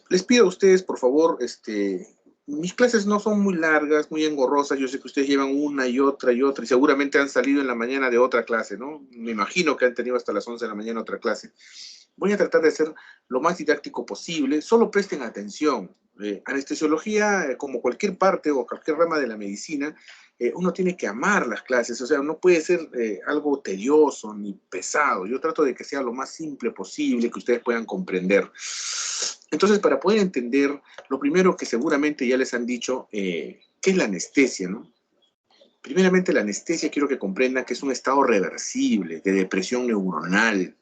Les pido a ustedes, por favor, mis clases no son muy largas, muy engorrosas. Yo sé que ustedes llevan una y otra, y seguramente han salido en la mañana de otra clase, ¿no? Me imagino que han tenido hasta las 11 de la mañana otra clase. Voy a tratar de ser lo más didáctico posible. Solo presten atención. Anestesiología, como cualquier parte o cualquier rama de la medicina, uno tiene que amar las clases. O sea, no puede ser algo tedioso ni pesado. Yo trato de que sea lo más simple posible, que ustedes puedan comprender. Entonces, para poder entender, lo primero que seguramente ya les han dicho, ¿qué es la anestesia, no? Primeramente, la anestesia quiero que comprendan que es un estado reversible de depresión neuronal.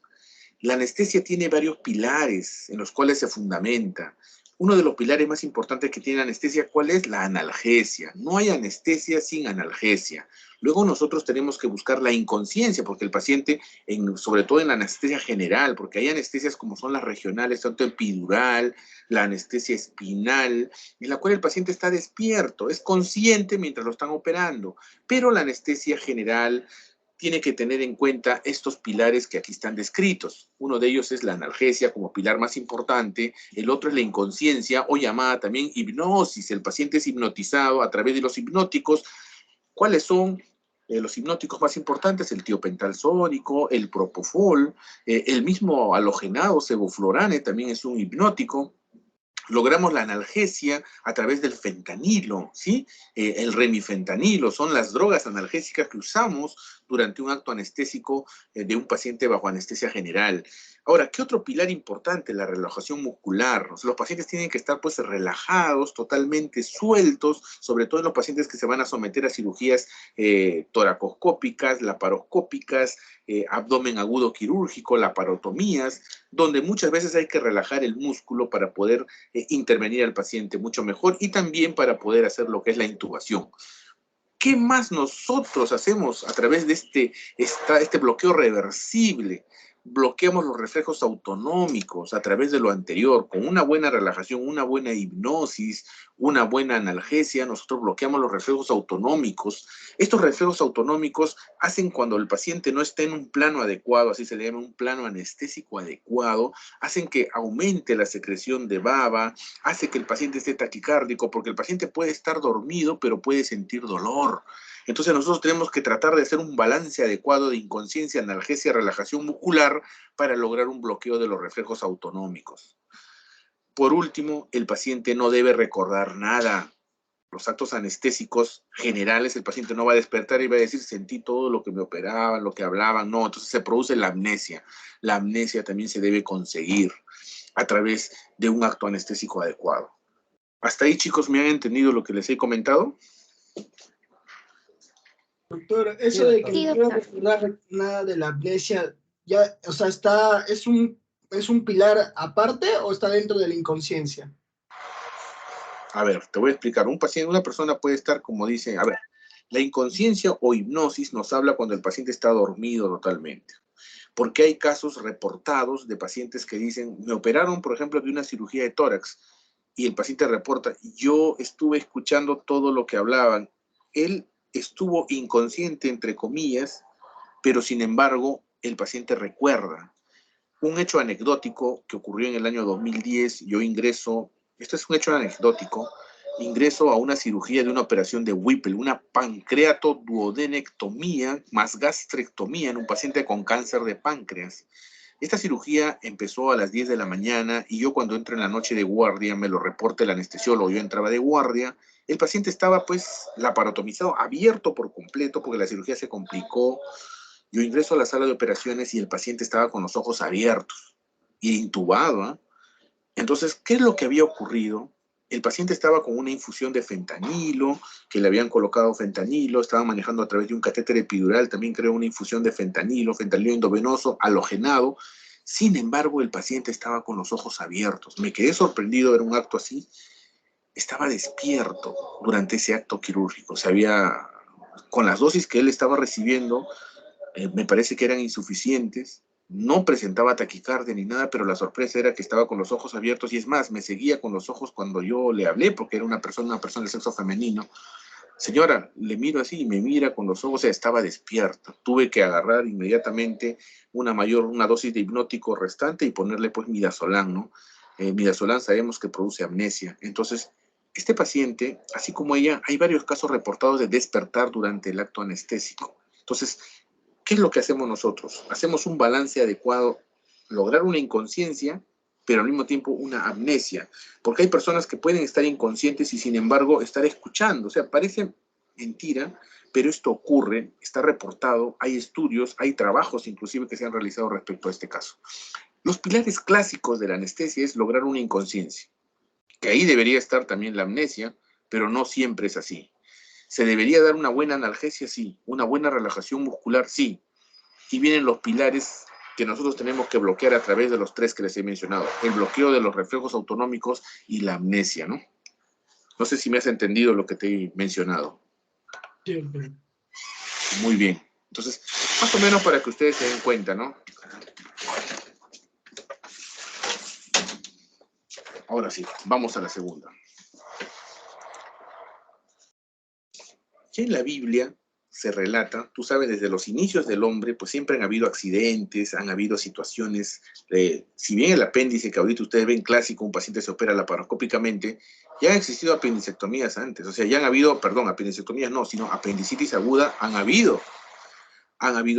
La anestesia tiene varios pilares en los cuales se fundamenta. Uno de los pilares más importantes que tiene la anestesia, ¿cuál es? La analgesia. No hay anestesia sin analgesia. Luego nosotros tenemos que buscar la inconsciencia, porque el paciente, sobre todo en la anestesia general, porque hay anestesias como son las regionales, tanto epidural, la anestesia espinal, en la cual el paciente está despierto, es consciente mientras lo están operando, pero la anestesia general tiene que tener en cuenta estos pilares que aquí están descritos. Uno de ellos es la analgesia como pilar más importante, el otro es la inconsciencia o llamada también hipnosis. El paciente es hipnotizado a través de los hipnóticos. ¿Cuáles son los hipnóticos más importantes? El tiopentalsónico, el propofol, el mismo halogenado sevoflurane también es un hipnótico. Logramos la analgesia a través del fentanilo, ¿sí? El remifentanilo son las drogas analgésicas que usamos durante un acto anestésico de un paciente bajo anestesia general. Ahora, ¿qué otro pilar importante? La relajación muscular. O sea, los pacientes tienen que estar pues relajados, totalmente sueltos, sobre todo en los pacientes que se van a someter a cirugías toracoscópicas, laparoscópicas, abdomen agudo quirúrgico, laparotomías, donde muchas veces hay que relajar el músculo para poder intervenir al paciente mucho mejor y también para poder hacer lo que es la intubación. ¿Qué más nosotros hacemos a través de este bloqueo reversible? Bloqueamos los reflejos autonómicos a través de lo anterior, con una buena relajación, una buena hipnosis, una buena analgesia, nosotros bloqueamos los reflejos autonómicos. Estos reflejos autonómicos hacen cuando el paciente no está en un plano adecuado, así se le llama un plano anestésico adecuado, hacen que aumente la secreción de baba, hace que el paciente esté taquicárdico, porque el paciente puede estar dormido, pero puede sentir dolor. Entonces nosotros tenemos que tratar de hacer un balance adecuado de inconsciencia, analgesia, relajación muscular para lograr un bloqueo de los reflejos autonómicos. Por último, el paciente no debe recordar nada. Los actos anestésicos generales, el paciente no va a despertar y va a decir, sentí todo lo que me operaban, lo que hablaban. No, entonces se produce la amnesia. La amnesia también se debe conseguir a través de un acto anestésico adecuado. ¿Hasta ahí, chicos, me han entendido lo que les he comentado? Doctor, eso de que no quiero recordar nada de la amnesia, ya, o sea, ¿es un pilar aparte o está dentro de la inconsciencia? A ver, te voy a explicar. Una persona puede estar, como dice, a ver, la inconsciencia o hipnosis nos habla cuando el paciente está dormido totalmente. Porque hay casos reportados de pacientes que dicen, me operaron, por ejemplo, de una cirugía de tórax, y el paciente reporta, yo estuve escuchando todo lo que hablaban. Él estuvo inconsciente, entre comillas, pero sin embargo, el paciente recuerda. Un hecho anecdótico que ocurrió en el año 2010, yo ingreso, esto es un hecho anecdótico, ingreso a una cirugía de una operación de Whipple, una pancreatoduodenectomía más gastrectomía en un paciente con cáncer de páncreas. Esta cirugía empezó a las 10 de la mañana y yo cuando entro en la noche de guardia, me lo reporta el anestesiólogo, yo entraba de guardia, el paciente estaba pues laparotomizado, abierto por completo porque la cirugía se complicó. Yo ingreso a la sala de operaciones y el paciente estaba con los ojos abiertos y intubado, ¿eh? Entonces, ¿qué es lo que había ocurrido? El paciente estaba con una infusión de fentanilo, que le habían colocado fentanilo, estaban manejando a través de un catéter epidural, también creo una infusión de fentanilo endovenoso, halogenado. Sin embargo, el paciente estaba con los ojos abiertos. Me quedé sorprendido de ver un acto así. Estaba despierto durante ese acto quirúrgico. Con las dosis que él estaba recibiendo, me parece que eran insuficientes, no presentaba taquicardia ni nada, pero la sorpresa era que estaba con los ojos abiertos y es más, me seguía con los ojos cuando yo le hablé, porque era una persona del sexo femenino. Señora, le miro así y me mira con los ojos, o sea, estaba despierta. Tuve que agarrar inmediatamente una dosis de hipnótico restante y ponerle pues midazolam, ¿no? midazolam sabemos que produce amnesia. Entonces, este paciente, así como ella, hay varios casos reportados de despertar durante el acto anestésico. Entonces, ¿qué es lo que hacemos nosotros? Hacemos un balance adecuado, lograr una inconsciencia, pero al mismo tiempo una amnesia. Porque hay personas que pueden estar inconscientes y sin embargo estar escuchando. O sea, parece mentira, pero esto ocurre, está reportado, hay estudios, hay trabajos inclusive que se han realizado respecto a este caso. Los pilares clásicos de la anestesia es lograr una inconsciencia, que ahí debería estar también la amnesia, pero no siempre es así. ¿Se debería dar una buena analgesia? Sí. ¿Una buena relajación muscular? Sí. Y vienen los pilares que nosotros tenemos que bloquear a través de los 3 que les he mencionado. El bloqueo de los reflejos autonómicos y la amnesia, ¿no? No sé si me has entendido lo que te he mencionado. Sí. Muy bien. Entonces, más o menos para que ustedes se den cuenta, ¿no? Ahora sí, vamos a la segunda. Ya en la Biblia se relata, tú sabes, desde los inicios del hombre, pues siempre han habido accidentes, han habido situaciones, si bien el apéndice que ahorita ustedes ven clásico, un paciente se opera laparoscópicamente, ya han existido apendicectomías antes, o sea, ya han habido, perdón, apendicectomías no, sino apendicitis aguda han habido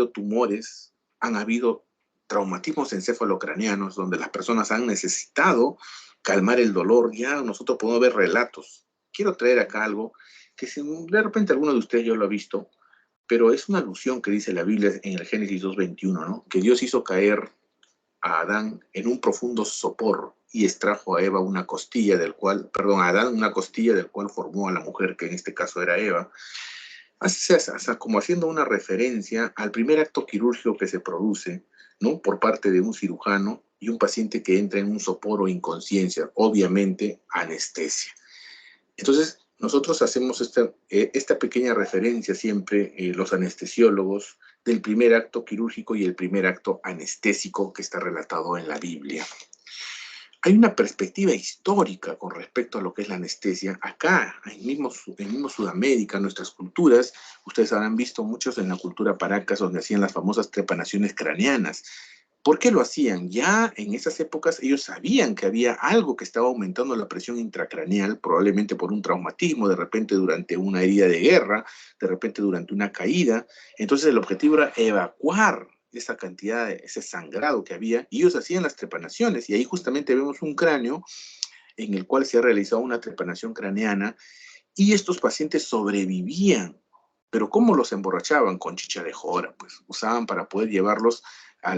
tumores, han habido traumatismos encefalocraneanos, donde las personas han necesitado calmar el dolor, ya nosotros podemos ver relatos. Quiero traer acá algo que de repente alguno de ustedes ya lo ha visto, pero es una alusión que dice la Biblia en el Génesis 2:21, ¿no? Que Dios hizo caer a Adán en un profundo sopor y extrajo a Eva una costilla a Adán una costilla del cual formó a la mujer, que en este caso era Eva, como haciendo una referencia al primer acto quirúrgico que se produce, ¿no? Por parte de un cirujano y un paciente que entra en un sopor o inconsciencia, obviamente anestesia. Entonces, nosotros hacemos esta pequeña referencia siempre, los anestesiólogos, del primer acto quirúrgico y el primer acto anestésico que está relatado en la Biblia. Hay una perspectiva histórica con respecto a lo que es la anestesia. Acá, en mismo Sudamérica, nuestras culturas, ustedes habrán visto muchos en la cultura Paracas, donde hacían las famosas trepanaciones craneanas. ¿Por qué lo hacían? Ya en esas épocas ellos sabían que había algo que estaba aumentando la presión intracraneal, probablemente por un traumatismo, de repente durante una herida de guerra, de repente durante una caída. Entonces el objetivo era evacuar esa cantidad, ese sangrado que había, y ellos hacían las trepanaciones, y ahí justamente vemos un cráneo en el cual se ha realizado una trepanación craneana, y estos pacientes sobrevivían. Pero ¿cómo los emborrachaban? Con chicha de jora, pues usaban para poder llevarlos a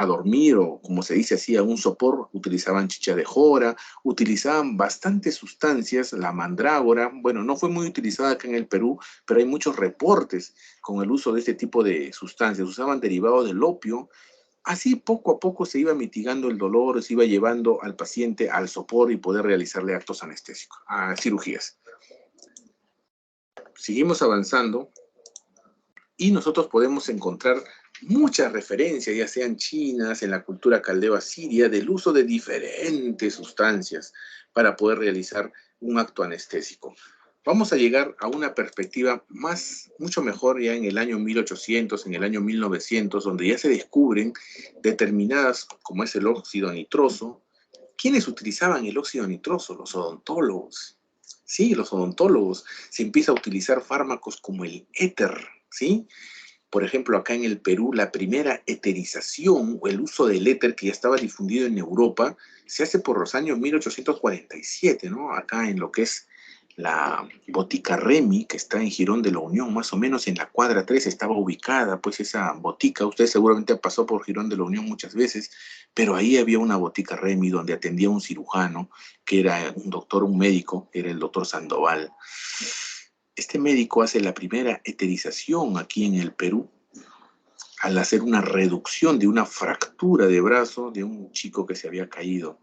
dormir, o como se dice así, a un sopor, utilizaban chicha de jora, utilizaban bastantes sustancias, la mandrágora, bueno, no fue muy utilizada acá en el Perú, pero hay muchos reportes con el uso de este tipo de sustancias, usaban derivados del opio. Así poco a poco se iba mitigando el dolor, se iba llevando al paciente al sopor y poder realizarle actos anestésicos, cirugías. Seguimos avanzando y nosotros podemos encontrar muchas referencias, ya sean chinas, en la cultura caldeo-asiria, del uso de diferentes sustancias para poder realizar un acto anestésico. Vamos a llegar a una perspectiva mucho mejor ya en el año 1800, en el año 1900, donde ya se descubren determinadas, como es el óxido nitroso. ¿Quiénes utilizaban el óxido nitroso? Los odontólogos. Sí, los odontólogos. Se empieza a utilizar fármacos como el éter, ¿sí? Por ejemplo, acá en el Perú, la primera eterización o el uso del éter que ya estaba difundido en Europa se hace por los años 1847, ¿no? Acá en lo que es la botica Remy, que está en Girón de la Unión, más o menos en la cuadra 3 estaba ubicada, pues esa botica. Usted seguramente pasó por Girón de la Unión muchas veces, pero ahí había una botica Remy donde atendía un cirujano, que era un médico, era el doctor Sandoval. Este médico hace la primera eterización aquí en el Perú al hacer una reducción de una fractura de brazo de un chico que se había caído.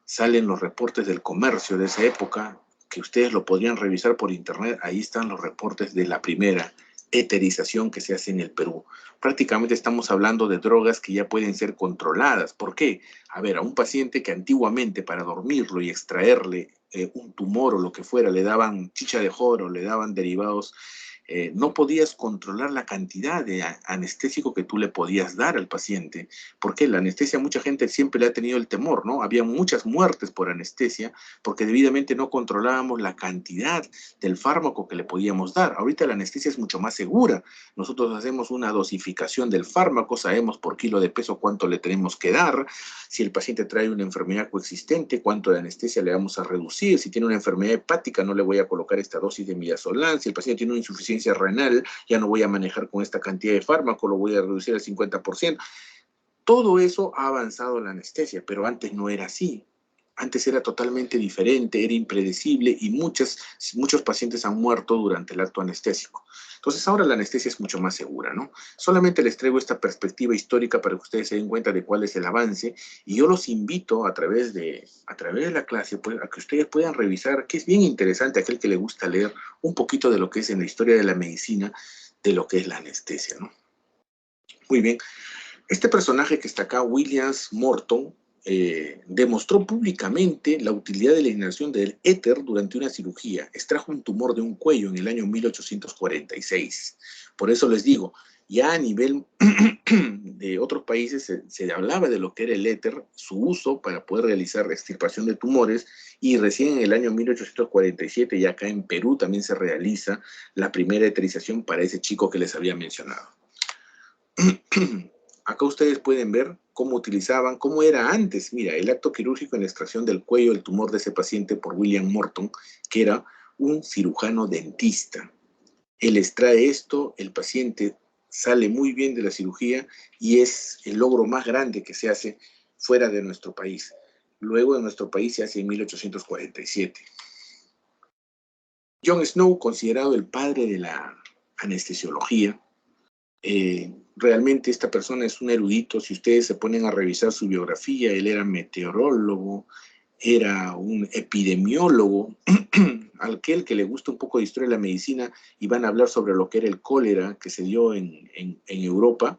Salen los reportes del comercio de esa época, que ustedes lo podrían revisar por internet. Ahí están los reportes de la primera eterización que se hace en el Perú. Prácticamente estamos hablando de drogas que ya pueden ser controladas. ¿Por qué? A ver, a un paciente que antiguamente para dormirlo y extraerle un tumor o lo que fuera, le daban chicha de joro, le daban derivados no podías controlar la cantidad de anestésico que tú le podías dar al paciente, porque la anestesia mucha gente siempre le ha tenido el temor, ¿no? Había muchas muertes por anestesia porque debidamente no controlábamos la cantidad del fármaco que le podíamos dar. Ahorita la anestesia es mucho más segura. Nosotros hacemos una dosificación del fármaco, sabemos por kilo de peso cuánto le tenemos que dar, si el paciente trae una enfermedad coexistente, cuánto de anestesia le vamos a reducir, si tiene una enfermedad hepática no le voy a colocar esta dosis de midazolam, si el paciente tiene una insuficiencia renal, ya no voy a manejar con esta cantidad de fármaco, lo voy a reducir al 50%. Todo eso ha avanzado la anestesia, pero antes no era así. Antes era totalmente diferente, era impredecible y muchos pacientes han muerto durante el acto anestésico. Entonces ahora la anestesia es mucho más segura, ¿no? Solamente les traigo esta perspectiva histórica para que ustedes se den cuenta de cuál es el avance y yo los invito a través de la clase pues, a que ustedes puedan revisar, que es bien interesante, aquel que le gusta leer un poquito de lo que es en la historia de la medicina, de lo que es la anestesia, ¿no? Muy bien. Este personaje que está acá, William Morton, demostró públicamente la utilidad de la inhalación del éter durante una cirugía. Extrajo un tumor de un cuello en el año 1846. Por eso les digo, ya a nivel de otros países se hablaba de lo que era el éter, su uso para poder realizar extirpación de tumores, y recién en el año 1847, y acá en Perú también se realiza la primera eterización para ese chico que les había mencionado. Acá ustedes pueden ver cómo utilizaban, cómo era antes, mira, el acto quirúrgico en la extracción del cuello del tumor de ese paciente por William Morton, que era un cirujano dentista. Él extrae esto, el paciente sale muy bien de la cirugía y es el logro más grande que se hace fuera de nuestro país. Luego de nuestro país se hace en 1847. John Snow, considerado el padre de la anestesiología, realmente esta persona es un erudito. Si ustedes se ponen a revisar su biografía, él era meteorólogo, era un epidemiólogo, aquel que le gusta un poco de historia de la medicina, y van a hablar sobre lo que era el cólera que se dio en Europa.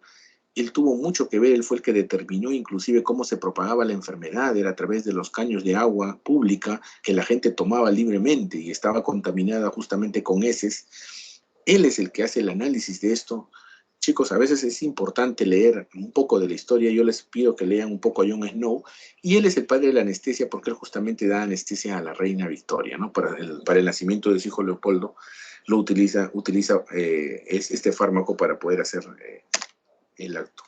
Él tuvo mucho que ver, él fue el que determinó inclusive cómo se propagaba la enfermedad, era a través de los caños de agua pública que la gente tomaba libremente y estaba contaminada justamente con heces. Él es el que hace el análisis de esto. Chicos, a veces es importante leer un poco de la historia. Yo les pido que lean un poco a John Snow, y él es el padre de la anestesia porque él justamente da anestesia a la reina Victoria, ¿no? Para el nacimiento de su hijo Leopoldo, lo utiliza este fármaco para poder hacer el acto.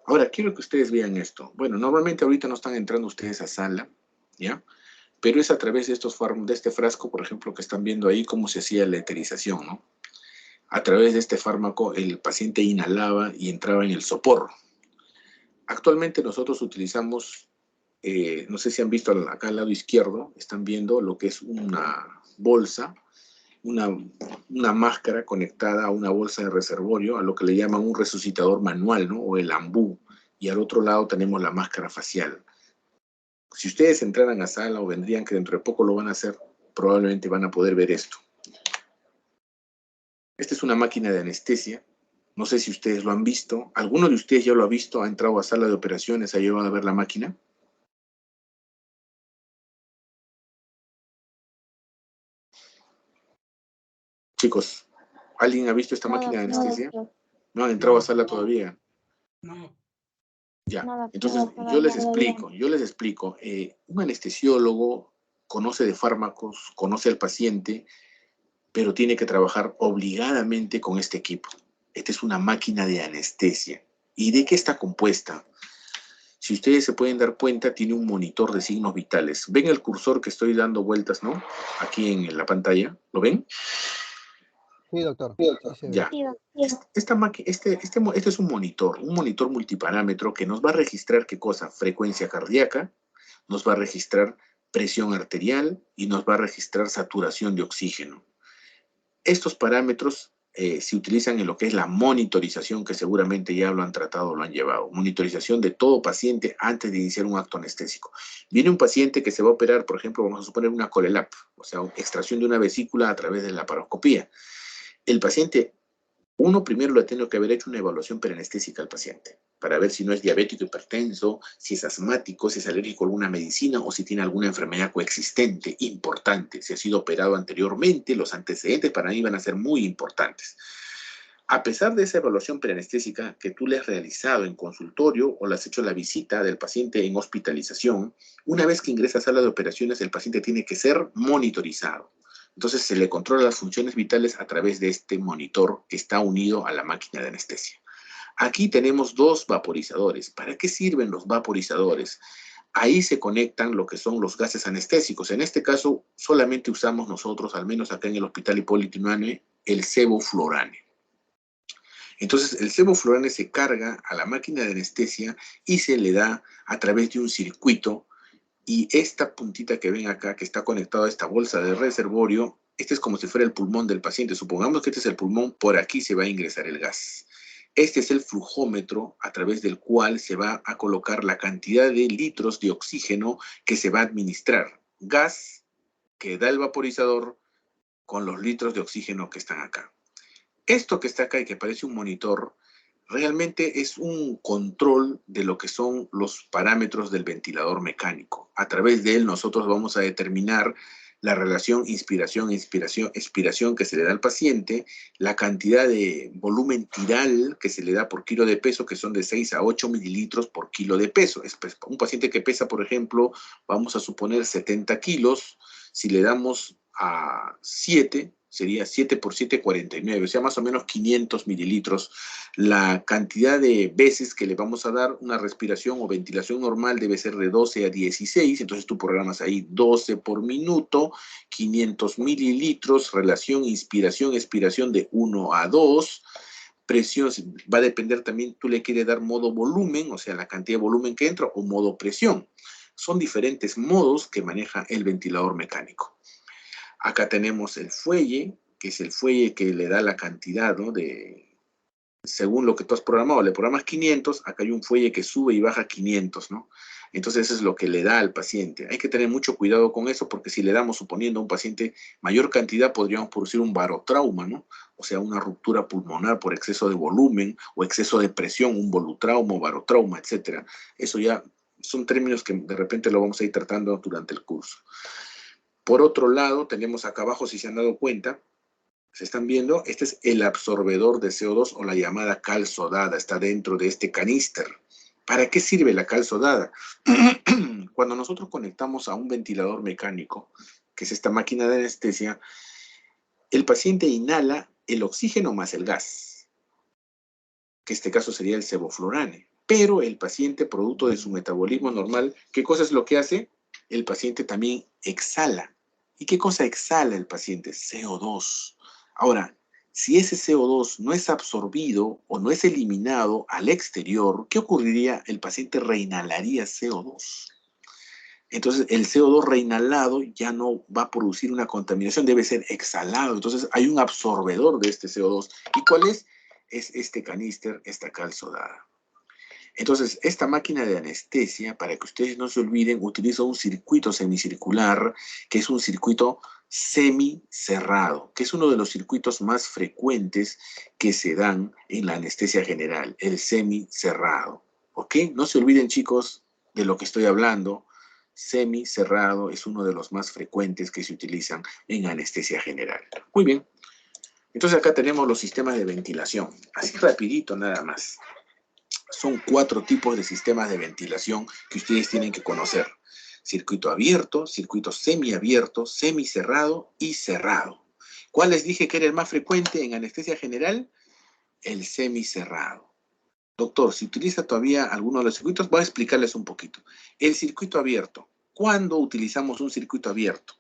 Ahora, quiero que ustedes vean esto. Bueno, normalmente ahorita no están entrando ustedes a sala, ¿ya? Pero es a través de este frasco, por ejemplo, que están viendo ahí, cómo se hacía la eterización, ¿no? A través de este fármaco el paciente inhalaba y entraba en el soporro. Actualmente nosotros utilizamos, no sé si han visto acá al lado izquierdo, están viendo lo que es una bolsa, una máscara conectada a una bolsa de reservorio, a lo que le llaman un resucitador manual, ¿no? O el ambú. Y al otro lado tenemos la máscara facial. Si ustedes entraran a sala o vendrían, que dentro de poco lo van a hacer, probablemente van a poder ver esto. Esta es una máquina de anestesia. No sé si ustedes lo han visto. ¿Alguno de ustedes ya lo ha visto? ¿Ha entrado a sala de operaciones? ¿Ha llevado a ver la máquina? Chicos, ¿alguien ha visto esta máquina de anestesia? ¿No han entrado a sala todavía? No. Ya, entonces yo les explico. Un anestesiólogo conoce de fármacos, conoce al paciente, pero tiene que trabajar obligadamente con este equipo. Esta es una máquina de anestesia. ¿Y de qué está compuesta? Si ustedes se pueden dar cuenta, tiene un monitor de signos vitales. ¿Ven el cursor que estoy dando vueltas, no? Aquí en la pantalla. ¿Lo ven? Sí, doctor. Sí, ya. Este es un monitor multiparámetro que nos va a registrar ¿qué cosa? Frecuencia cardíaca, nos va a registrar presión arterial y nos va a registrar saturación de oxígeno. Estos parámetros se utilizan en lo que es la monitorización, que seguramente ya lo han tratado, lo han llevado. Monitorización de todo paciente antes de iniciar un acto anestésico. Viene un paciente que se va a operar, por ejemplo, vamos a suponer una colelap, o sea, extracción de una vesícula a través de la laparoscopía. El paciente Uno, primero le tiene que haber hecho una evaluación preanestésica al paciente, para ver si no es diabético, hipertenso, si es asmático, si es alérgico a alguna medicina o si tiene alguna enfermedad coexistente importante. Si ha sido operado anteriormente, los antecedentes para mí van a ser muy importantes. A pesar de esa evaluación preanestésica que tú le has realizado en consultorio o le has hecho la visita del paciente en hospitalización, una vez que ingresa a sala de operaciones, el paciente tiene que ser monitorizado. Entonces se le controla las funciones vitales a través de este monitor que está unido a la máquina de anestesia. Aquí tenemos dos vaporizadores. ¿Para qué sirven los vaporizadores? Ahí se conectan lo que son los gases anestésicos. En este caso, solamente usamos nosotros, al menos acá en el Hospital Hipólito Yrigoyen, el sevoflurane. Entonces, el sevoflurane se carga a la máquina de anestesia y se le da a través de un circuito. Y esta puntita que ven acá, que está conectada a esta bolsa de reservorio, este es como si fuera el pulmón del paciente. Supongamos que este es el pulmón, por aquí se va a ingresar el gas. Este es el flujómetro a través del cual se va a colocar la cantidad de litros de oxígeno que se va a administrar. Gas que da el vaporizador con los litros de oxígeno que están acá. Esto que está acá y que parece un monitor, realmente es un control de lo que son los parámetros del ventilador mecánico. A través de él nosotros vamos a determinar la relación inspiración-expiración que se le da al paciente, la cantidad de volumen tiral que se le da por kilo de peso, que son de 6 a 8 mililitros por kilo de peso. Un paciente que pesa, por ejemplo, vamos a suponer 70 kilos, si le damos a 7, sería 7 por 7, 49, o sea, más o menos 500 mililitros. La cantidad de veces que le vamos a dar una respiración o ventilación normal debe ser de 12 a 16, entonces tú programas ahí 12 por minuto, 500 mililitros, relación inspiración-expiración de 1 a 2, presión, va a depender también, tú le quieres dar modo volumen, o sea, la cantidad de volumen que entra, o modo presión. Son diferentes modos que maneja el ventilador mecánico. Acá tenemos el fuelle, que es el fuelle que le da la cantidad, ¿no? Según lo que tú has programado, le programas 500, acá hay un fuelle que sube y baja 500, ¿no? Entonces eso es lo que le da al paciente. Hay que tener mucho cuidado con eso porque si le damos, suponiendo a un paciente mayor cantidad, podríamos producir un barotrauma, ¿no? O sea, una ruptura pulmonar por exceso de volumen o exceso de presión, un volutrauma o barotrauma, etc. Eso ya son términos que de repente lo vamos a ir tratando durante el curso. Por otro lado, tenemos acá abajo, si se han dado cuenta, se están viendo, este es el absorbedor de CO2 o la llamada cal sodada, está dentro de este caníster. ¿Para qué sirve la cal sodada? Cuando nosotros conectamos a un ventilador mecánico, que es esta máquina de anestesia, el paciente inhala el oxígeno más el gas, que en este caso sería el sevoflurane. Pero el paciente, producto de su metabolismo normal, ¿qué cosa es lo que hace? El paciente también exhala. ¿Y qué cosa exhala el paciente? CO2. Ahora, si ese CO2 no es absorbido o no es eliminado al exterior, ¿qué ocurriría? El paciente reinhalaría CO2. Entonces, el CO2 reinhalado ya no va a producir una contaminación, debe ser exhalado. Entonces, hay un absorbedor de este CO2. ¿Y cuál es? Es este caníster, esta cal sodada. Entonces, esta máquina de anestesia, para que ustedes no se olviden, utiliza un circuito semicircular, que es un circuito semicerrado, que es uno de los circuitos más frecuentes que se dan en la anestesia general, el semicerrado. ¿Ok? No se olviden, chicos, de lo que estoy hablando. Semicerrado es uno de los más frecuentes que se utilizan en anestesia general. Muy bien. Entonces acá tenemos los sistemas de ventilación. Así rapidito nada más. Son 4 tipos de sistemas de ventilación que ustedes tienen que conocer. Circuito abierto, circuito semiabierto, semicerrado y cerrado. ¿Cuál les dije que era el más frecuente en anestesia general? El semicerrado. Doctor, si utiliza todavía alguno de los circuitos, voy a explicarles un poquito. El circuito abierto. ¿Cuándo utilizamos un circuito abierto?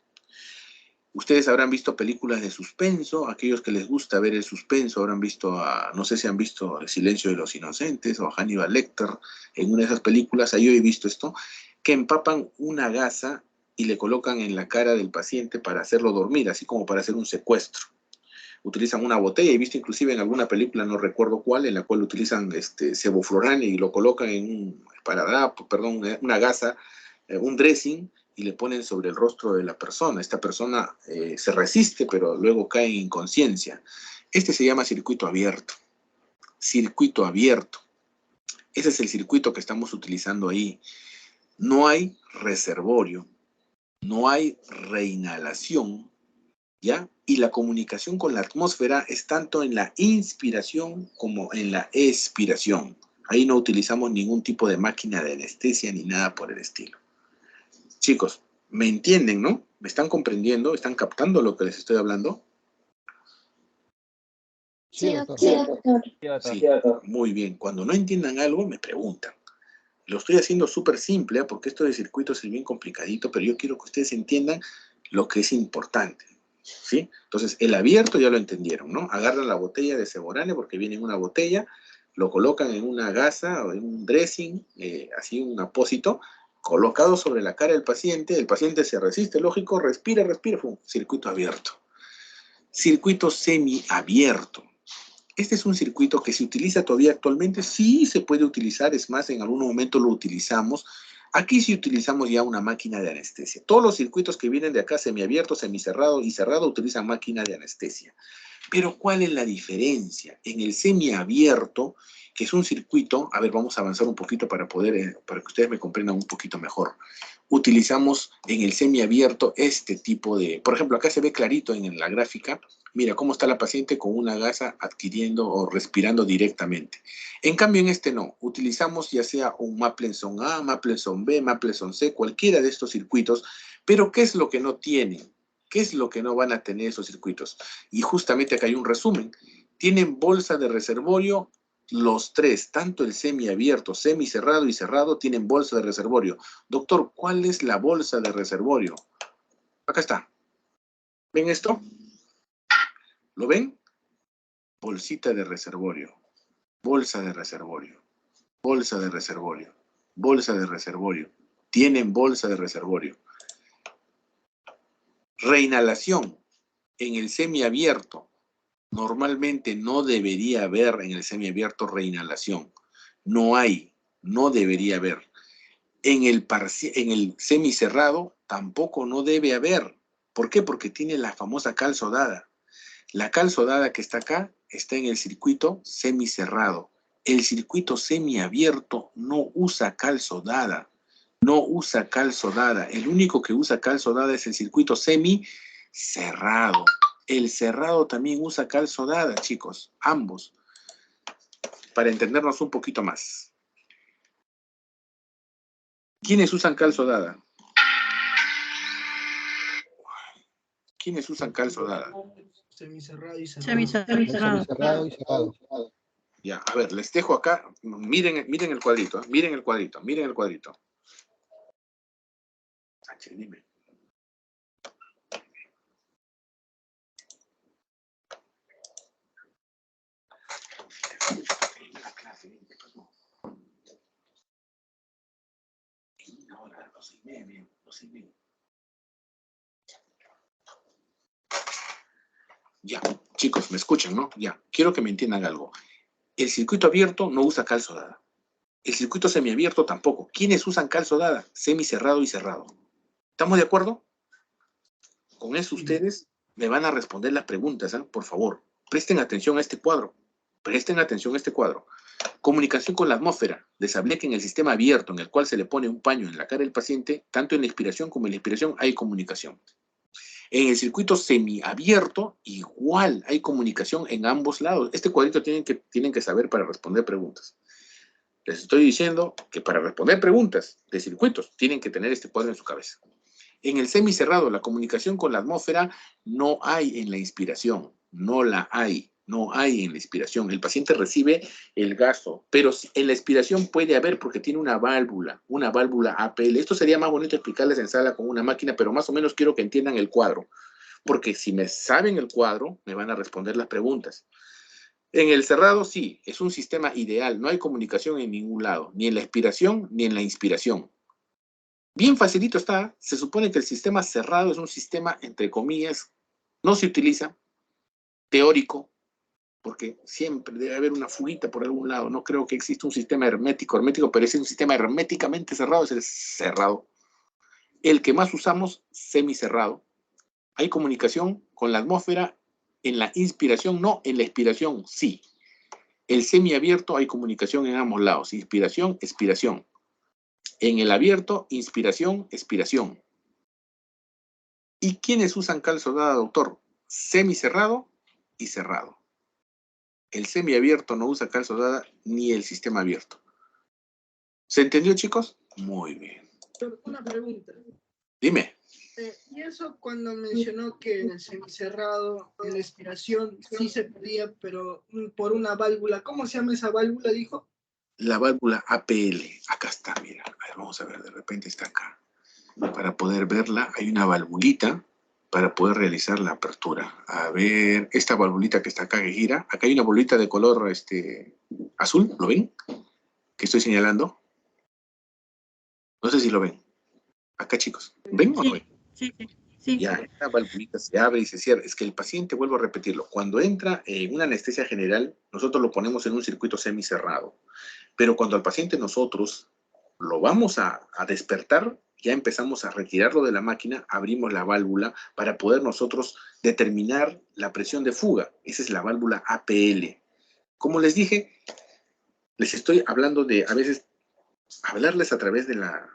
Ustedes habrán visto películas de suspenso, aquellos que les gusta ver el suspenso habrán visto, no sé si han visto El silencio de los inocentes o a Hannibal Lecter en una de esas películas, ahí yo he visto esto, que empapan una gasa y le colocan en la cara del paciente para hacerlo dormir, así como para hacer un secuestro. Utilizan una botella, he visto inclusive en alguna película, no recuerdo cuál, en la cual utilizan sevoflurane y lo colocan en una gasa, un dressing, y le ponen sobre el rostro de la persona. Esta persona se resiste, pero luego cae en inconsciencia. Este se llama circuito abierto. Circuito abierto. Ese es el circuito que estamos utilizando ahí. No hay reservorio, no hay reinhalación, ¿ya? Y la comunicación con la atmósfera es tanto en la inspiración como en la expiración. Ahí no utilizamos ningún tipo de máquina de anestesia ni nada por el estilo. Chicos, ¿me entienden, no? ¿Me están comprendiendo? ¿Están captando lo que les estoy hablando? Sí, doctor. Sí, muy bien. Cuando no entiendan algo, me preguntan. Lo estoy haciendo súper simple, porque esto de circuitos es bien complicadito, pero yo quiero que ustedes entiendan lo que es importante, ¿sí? Entonces, el abierto ya lo entendieron, ¿no? Agarran la botella de Seborane, porque viene en una botella, lo colocan en una gasa o en un dressing, así un apósito, colocado sobre la cara del paciente. El paciente se resiste, lógico, respira, circuito abierto. Circuito semiabierto. Este es un circuito que se utiliza todavía actualmente. Sí se puede utilizar, es más, en algún momento lo utilizamos. Aquí sí utilizamos ya una máquina de anestesia. Todos los circuitos que vienen de acá, semiabierto, semicerrado y cerrado, utilizan máquina de anestesia. Pero ¿cuál es la diferencia? En el semiabierto, que es un circuito, a ver, vamos a avanzar un poquito para que ustedes me comprendan un poquito mejor. Utilizamos en el semiabierto este tipo de, por ejemplo, acá se ve clarito en la gráfica, mira cómo está la paciente con una gasa adquiriendo o respirando directamente. En cambio, en este no. Utilizamos ya sea un Mapleson A, Mapleson B, Mapleson C, cualquiera de estos circuitos, pero ¿qué es lo que no tienen? ¿Qué es lo que no van a tener esos circuitos? Y justamente acá hay un resumen. Tienen bolsa de reservorio los tres, tanto el semiabierto, semicerrado y cerrado, tienen bolsa de reservorio. Doctor, ¿cuál es la bolsa de reservorio? Acá está. ¿Ven esto? ¿Lo ven? Bolsita de reservorio, bolsa de reservorio, bolsa de reservorio, bolsa de reservorio. Tienen bolsa de reservorio. Reinhalación en el semiabierto. Normalmente no debería haber en el semiabierto reinhalación. No hay, no debería haber. En el semicerrado tampoco no debe haber. ¿Por qué? Porque tiene la famosa cal sodada. La cal sodada que está acá está en el circuito semicerrado. El circuito semiabierto no usa cal sodada. No usa cal sodada. El único que usa cal sodada es el circuito semicerrado. El cerrado también usa cal sodada, chicos. Ambos. Para entendernos un poquito más. ¿Quiénes usan cal sodada? ¿Quiénes usan cal sodada? Semicerrado y cerrado. Semicerrado y cerrado. Ya, a ver, les dejo acá. Miren el cuadrito. Miren el cuadrito. Miren el cuadrito. Sánchez, dime. Ahora, 12:30. Ya, chicos, me escuchan, ¿no? Ya, quiero que me entiendan algo. El circuito abierto no usa cal sodada. El circuito semiabierto tampoco. ¿Quiénes usan cal sodada? Semicerrado y cerrado. ¿Estamos de acuerdo? Con eso ustedes me van a responder las preguntas, ¿eh? Por favor, presten atención a este cuadro. Presten atención a este cuadro. Comunicación con la atmósfera. Les hablé que en el sistema abierto, en el cual se le pone un paño en la cara del paciente, tanto en la inspiración como en la expiración hay comunicación. En el circuito semiabierto, igual hay comunicación en ambos lados. Este cuadrito tienen que saber para responder preguntas. Les estoy diciendo que para responder preguntas de circuitos, tienen que tener este cuadro en su cabeza. En el semicerrado, la comunicación con la atmósfera no hay en la inspiración. No la hay. No hay en la inspiración. El paciente recibe el gasto, pero en la expiración puede haber porque tiene una válvula APL. Esto sería más bonito explicarles en sala con una máquina, pero más o menos quiero que entiendan el cuadro, porque si me saben el cuadro, me van a responder las preguntas. En el cerrado, sí, es un sistema ideal. No hay comunicación en ningún lado, ni en la expiración ni en la inspiración. Bien facilito está. Se supone que el sistema cerrado es un sistema, entre comillas, no se utiliza, teórico, porque siempre debe haber una fuguita por algún lado. No creo que exista un sistema hermético, pero es un sistema herméticamente cerrado, es el cerrado. El que más usamos, semicerrado. Hay comunicación con la atmósfera En la inspiración no, en la expiración sí. El semiabierto hay comunicación en ambos lados. Inspiración, expiración. En el abierto, inspiración, expiración. ¿Y quiénes usan calzo dada, doctor? Semicerrado y cerrado. El semiabierto no usa calzo dada ni el sistema abierto. ¿Se entendió, chicos? Muy bien. Una pregunta. Dime. Y eso cuando mencionó que en el semicerrado, en la expiración, sí se pedía, pero por una válvula. ¿Cómo se llama esa válvula, dijo? La válvula APL. Acá está, mira. A ver, vamos a ver, de repente está acá. Para poder verla, hay una valvulita para poder realizar la apertura. A ver, esta valvulita que está acá que gira. Acá hay una bolita de color azul, ¿lo ven? Que estoy señalando. No sé si lo ven. Acá, chicos. ¿Ven o no ven? Sí. Ya, esta valvulita se abre y se cierra. Es que el paciente, vuelvo a repetirlo, cuando entra en una anestesia general, nosotros lo ponemos en un circuito semicerrado. Pero cuando al paciente nosotros lo vamos a despertar, ya empezamos a retirarlo de la máquina, abrimos la válvula para poder nosotros determinar la presión de fuga. Esa es la válvula APL. Como les dije, les estoy hablando de, a veces, hablarles a través de la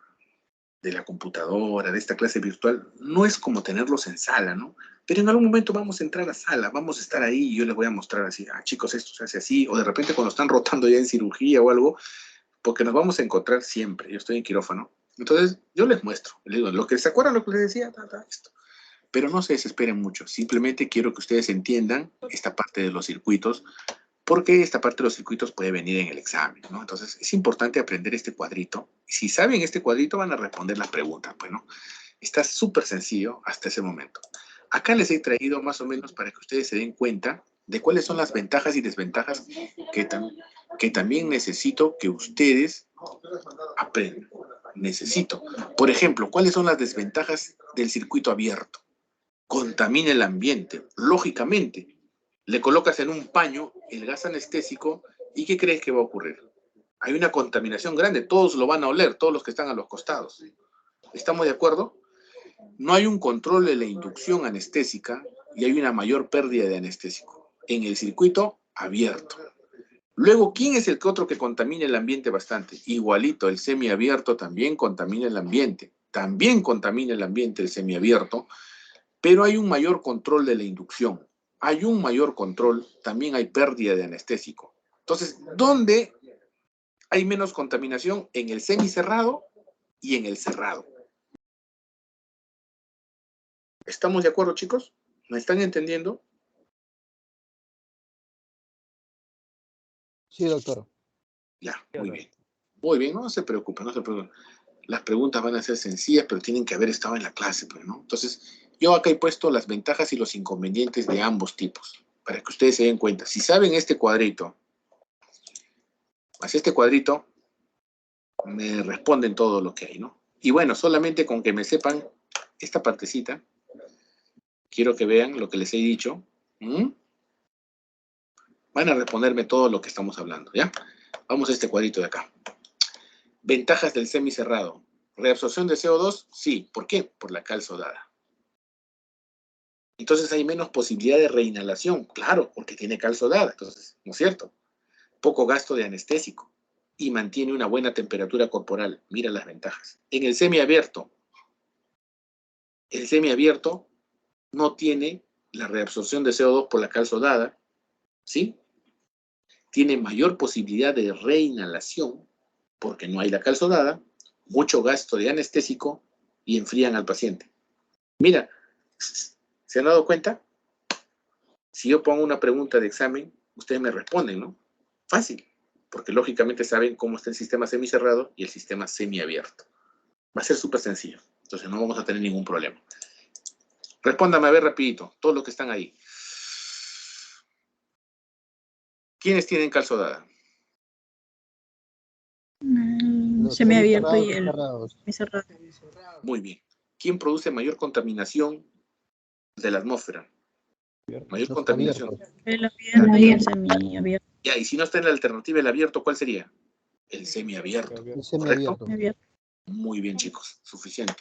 computadora, de esta clase virtual, no es como tenerlos en sala, ¿no? Pero en algún momento vamos a entrar a sala, vamos a estar ahí y yo les voy a mostrar así, chicos, esto se hace así, o de repente cuando están rotando ya en cirugía o algo, porque nos vamos a encontrar siempre, yo estoy en quirófano, entonces yo les muestro, les digo, lo que se acuerdan, lo que les decía, esto. Pero no se desesperen mucho, simplemente quiero que ustedes entiendan esta parte de los circuitos, porque esta parte de los circuitos puede venir en el examen, ¿no? Entonces, es importante aprender este cuadrito. Si saben este cuadrito, van a responder las preguntas, pues, ¿no? Está súper sencillo hasta ese momento. Acá les he traído más o menos para que ustedes se den cuenta de cuáles son las ventajas y desventajas que también necesito que ustedes aprendan. Necesito. Por ejemplo, ¿cuáles son las desventajas del circuito abierto? Contamina el ambiente, lógicamente. Le colocas en un paño el gas anestésico y ¿qué crees que va a ocurrir? Hay una contaminación grande, todos lo van a oler, todos los que están a los costados. ¿Estamos de acuerdo? No hay un control de la inducción anestésica y hay una mayor pérdida de anestésico en el circuito abierto. Luego, ¿quién es el otro que contamina el ambiente bastante? Igualito, el semiabierto también contamina el ambiente. También contamina el ambiente el semiabierto, pero hay un mayor control de la inducción. Hay un mayor control, también hay pérdida de anestésico. Entonces, ¿dónde hay menos contaminación? En el semicerrado y en el cerrado. ¿Estamos de acuerdo, chicos? ¿Me están entendiendo? Sí, doctor. Ya, muy bien. Muy bien, no se preocupen, no se preocupen. Las preguntas van a ser sencillas, pero tienen que haber estado en la clase, pues, ¿no? Entonces, yo acá he puesto las ventajas y los inconvenientes de ambos tipos, para que ustedes se den cuenta. Si saben este cuadrito, más este cuadrito, me responden todo lo que hay, ¿no? Y bueno, solamente con que me sepan esta partecita, quiero que vean lo que les he dicho. Van a responderme todo lo que estamos hablando, ¿ya? Vamos a este cuadrito de acá. Ventajas del semicerrado. ¿Reabsorción de CO2? Sí. ¿Por qué? Por la calzo dada. Entonces hay menos posibilidad de reinhalación. Claro, porque tiene calzo dada. Entonces, ¿no es cierto? Poco gasto de anestésico. Y mantiene una buena temperatura corporal. Mira las ventajas. En el semiabierto no tiene la reabsorción de CO2 por la calzo dada, ¿sí? Tiene mayor posibilidad de reinhalación porque no hay la calzo dada, mucho gasto de anestésico y enfrían al paciente. Mira, ¿se han dado cuenta? Si yo pongo una pregunta de examen, ustedes me responden, ¿no? Fácil, porque lógicamente saben cómo está el sistema semicerrado y el sistema semiabierto. Va a ser súper sencillo, entonces no vamos a tener ningún problema. Respóndame a ver rapidito, todos los que están ahí. ¿Quiénes tienen calzo dada? Semiabierto y el cerrado. Muy bien. ¿Quién produce mayor contaminación de la atmósfera? Mayor contaminación. El abierto y el semiabierto. Ya, y si no está en la alternativa el abierto, ¿cuál sería? El semiabierto. El semiabierto. ¿Correcto? Muy bien, chicos. Suficiente.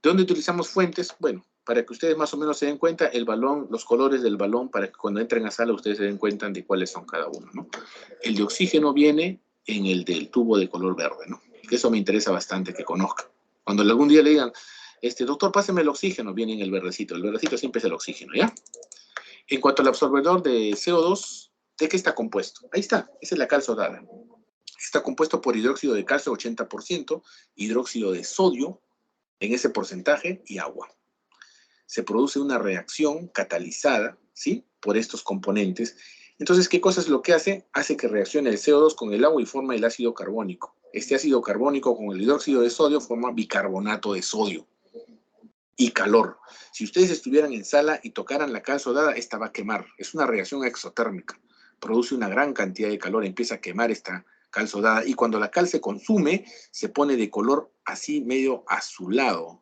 ¿De dónde utilizamos fuentes? Bueno, para que ustedes más o menos se den cuenta, el balón, los colores del balón, para que cuando entren a sala ustedes se den cuenta de cuáles son cada uno, ¿no? El de oxígeno viene en el del tubo de color verde, ¿no? Que eso me interesa bastante que conozcan. Cuando algún día le digan, doctor, páseme el oxígeno, viene en el verdecito siempre es el oxígeno, ¿ya? En cuanto al absorbedor de CO2, ¿de qué está compuesto? Ahí está, esa es la cal sodada. Está compuesto por hidróxido de calcio 80%, hidróxido de sodio en ese porcentaje y agua. Se produce una reacción catalizada, ¿sí? Por estos componentes. Entonces, ¿qué cosa es lo que hace? Hace que reaccione el CO2 con el agua y forma el ácido carbónico. Este ácido carbónico con el hidróxido de sodio forma bicarbonato de sodio y calor. Si ustedes estuvieran en sala y tocaran la cal sodada, esta va a quemar. Es una reacción exotérmica. Produce una gran cantidad de calor, empieza a quemar esta cal sodada y cuando la cal se consume, se pone de color así medio azulado.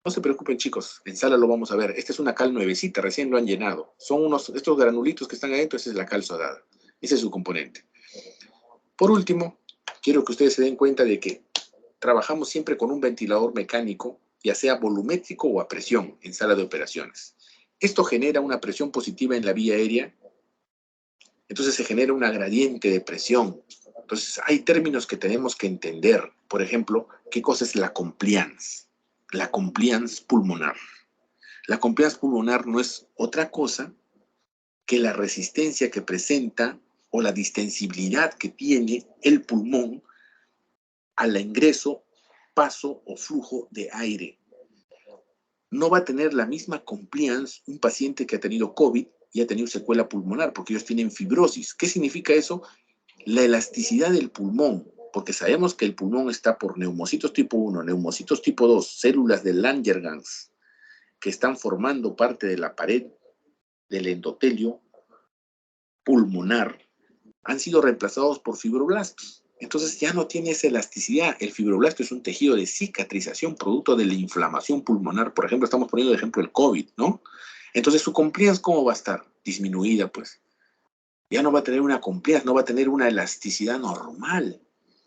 No se preocupen, chicos, en sala lo vamos a ver. Esta es una cal nuevecita, recién lo han llenado. Son estos granulitos que están adentro, esa es la cal sodada. Ese es su componente. Por último, quiero que ustedes se den cuenta de que trabajamos siempre con un ventilador mecánico, ya sea volumétrico o a presión, en sala de operaciones. Esto genera una presión positiva en la vía aérea, entonces se genera una gradiente de presión. Entonces hay términos que tenemos que entender. Por ejemplo, ¿qué cosa es la compliance? La compliance pulmonar. La compliance pulmonar no es otra cosa que la resistencia que presenta o la distensibilidad que tiene el pulmón al ingreso, paso o flujo de aire. No va a tener la misma compliance un paciente que ha tenido COVID y ha tenido secuela pulmonar, porque ellos tienen fibrosis. ¿Qué significa eso? La elasticidad del pulmón, porque sabemos que el pulmón está por neumocitos tipo 1, neumocitos tipo 2, células de Langerhans, que están formando parte de la pared del endotelio pulmonar, han sido reemplazados por fibroblastos. Entonces ya no tiene esa elasticidad. El fibroblasto es un tejido de cicatrización producto de la inflamación pulmonar. Por ejemplo, estamos poniendo de ejemplo el COVID, ¿no? Entonces su compliance, ¿cómo va a estar? Disminuida, pues. Ya no va a tener una compliance, no va a tener una elasticidad normal.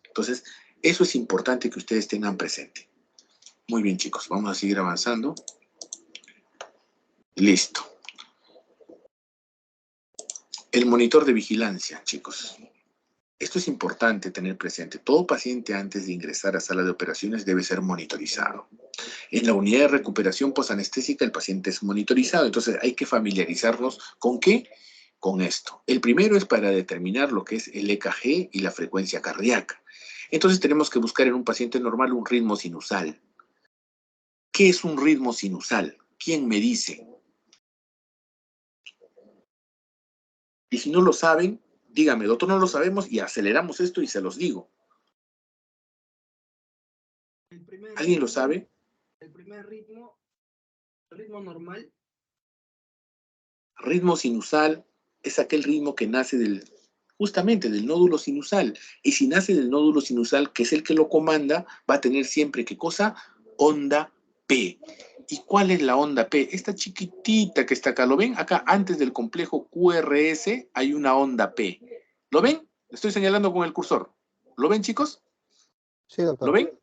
Entonces, eso es importante que ustedes tengan presente. Muy bien, chicos, vamos a seguir avanzando. Listo. El monitor de vigilancia, chicos. Esto es importante tener presente. Todo paciente antes de ingresar a sala de operaciones debe ser monitorizado. En la unidad de recuperación posanestésica el paciente es monitorizado, entonces hay que familiarizarnos ¿con qué? Con esto. El primero es para determinar lo que es el EKG y la frecuencia cardíaca. Entonces tenemos que buscar en un paciente normal un ritmo sinusal. ¿Qué es un ritmo sinusal? ¿Quién me dice? Y si no lo saben, dígame, doctor, no lo sabemos y aceleramos esto y se los digo. ¿Alguien lo sabe? El primer ritmo normal. Ritmo sinusal es aquel ritmo que nace justamente del nódulo sinusal. Y si nace del nódulo sinusal, que es el que lo comanda, va a tener siempre, ¿qué cosa? Onda P. ¿Y cuál es la onda P? Esta chiquitita que está acá, ¿lo ven? Acá, antes del complejo QRS, hay una onda P. ¿Lo ven? Estoy señalando con el cursor. ¿Lo ven, chicos? Sí, doctor. ¿Lo ven?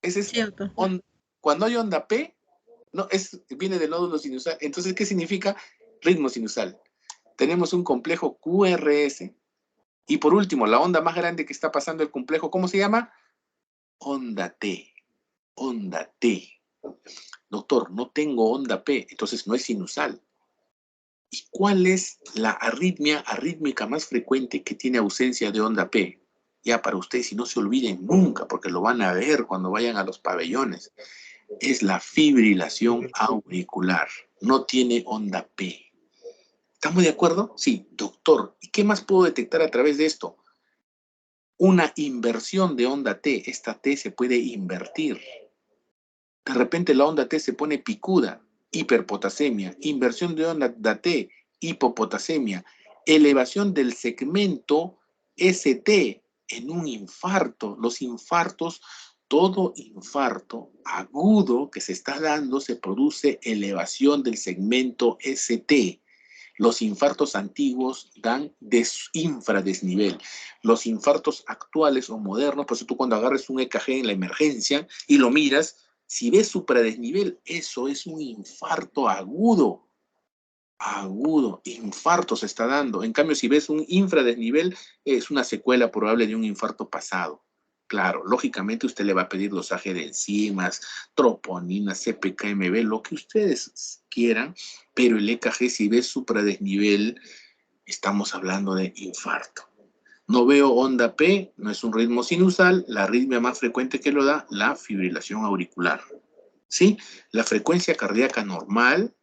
Ese es Cierto. cuando hay onda P, no, viene del nódulo sinusal. Entonces, ¿qué significa ritmo sinusal? Tenemos un complejo QRS. Y por último, la onda más grande que está pasando el complejo, ¿cómo se llama? Onda T. Onda T. Doctor, no tengo onda P, entonces no es sinusal. ¿Y cuál es la arrítmica más frecuente que tiene ausencia de onda P? Ya para ustedes, y no se olviden nunca, porque lo van a ver cuando vayan a los pabellones. Es la fibrilación auricular. No tiene onda P. ¿Estamos de acuerdo? Sí, doctor. ¿Y qué más puedo detectar a través de esto? Una inversión de onda T. Esta T se puede invertir. De repente la onda T se pone picuda, hiperpotasemia, inversión de onda T, hipopotasemia, elevación del segmento ST en un infarto. Los infartos, todo infarto agudo que se está dando se produce elevación del segmento ST. Los infartos antiguos dan infradesnivel. Los infartos actuales o modernos, por eso tú cuando agarres un EKG en la emergencia y lo miras, Si ves supradesnivel, eso es un infarto agudo. Agudo, infarto se está dando. En cambio, si ves un infradesnivel, es una secuela probable de un infarto pasado. Claro, lógicamente usted le va a pedir dosaje de enzimas, troponina, CPK-MB, lo que ustedes quieran, pero el EKG, si ves supradesnivel, estamos hablando de infarto. No veo onda P, no es un ritmo sinusal, la arritmia más frecuente que lo da, la fibrilación auricular. ¿Sí? La frecuencia cardíaca normal,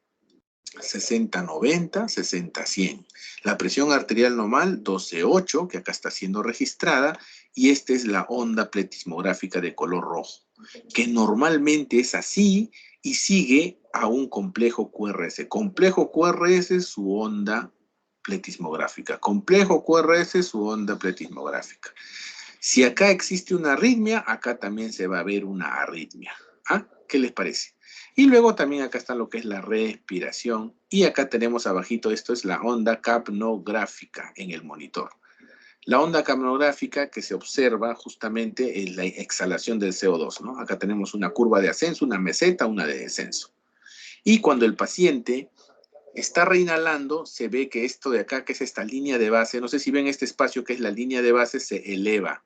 60-90, 60-100. La presión arterial normal, 12-8, que acá está siendo registrada, y esta es la onda pletismográfica de color rojo, que normalmente es así y sigue a un complejo QRS. Complejo QRS, su onda pletismográfica. Complejo QRS, su onda pletismográfica. Si acá existe una arritmia, acá también se va a ver una arritmia. ¿Ah? ¿Qué les parece? Y luego también acá está lo que es la respiración. Y acá tenemos abajito, esto es la onda capnográfica en el monitor. La onda capnográfica que se observa justamente en la exhalación del CO2, ¿no? Acá tenemos una curva de ascenso, una meseta, una de descenso. Y cuando el paciente está reinhalando, se ve que esto de acá, que es esta línea de base, no sé si ven este espacio que es la línea de base, se eleva.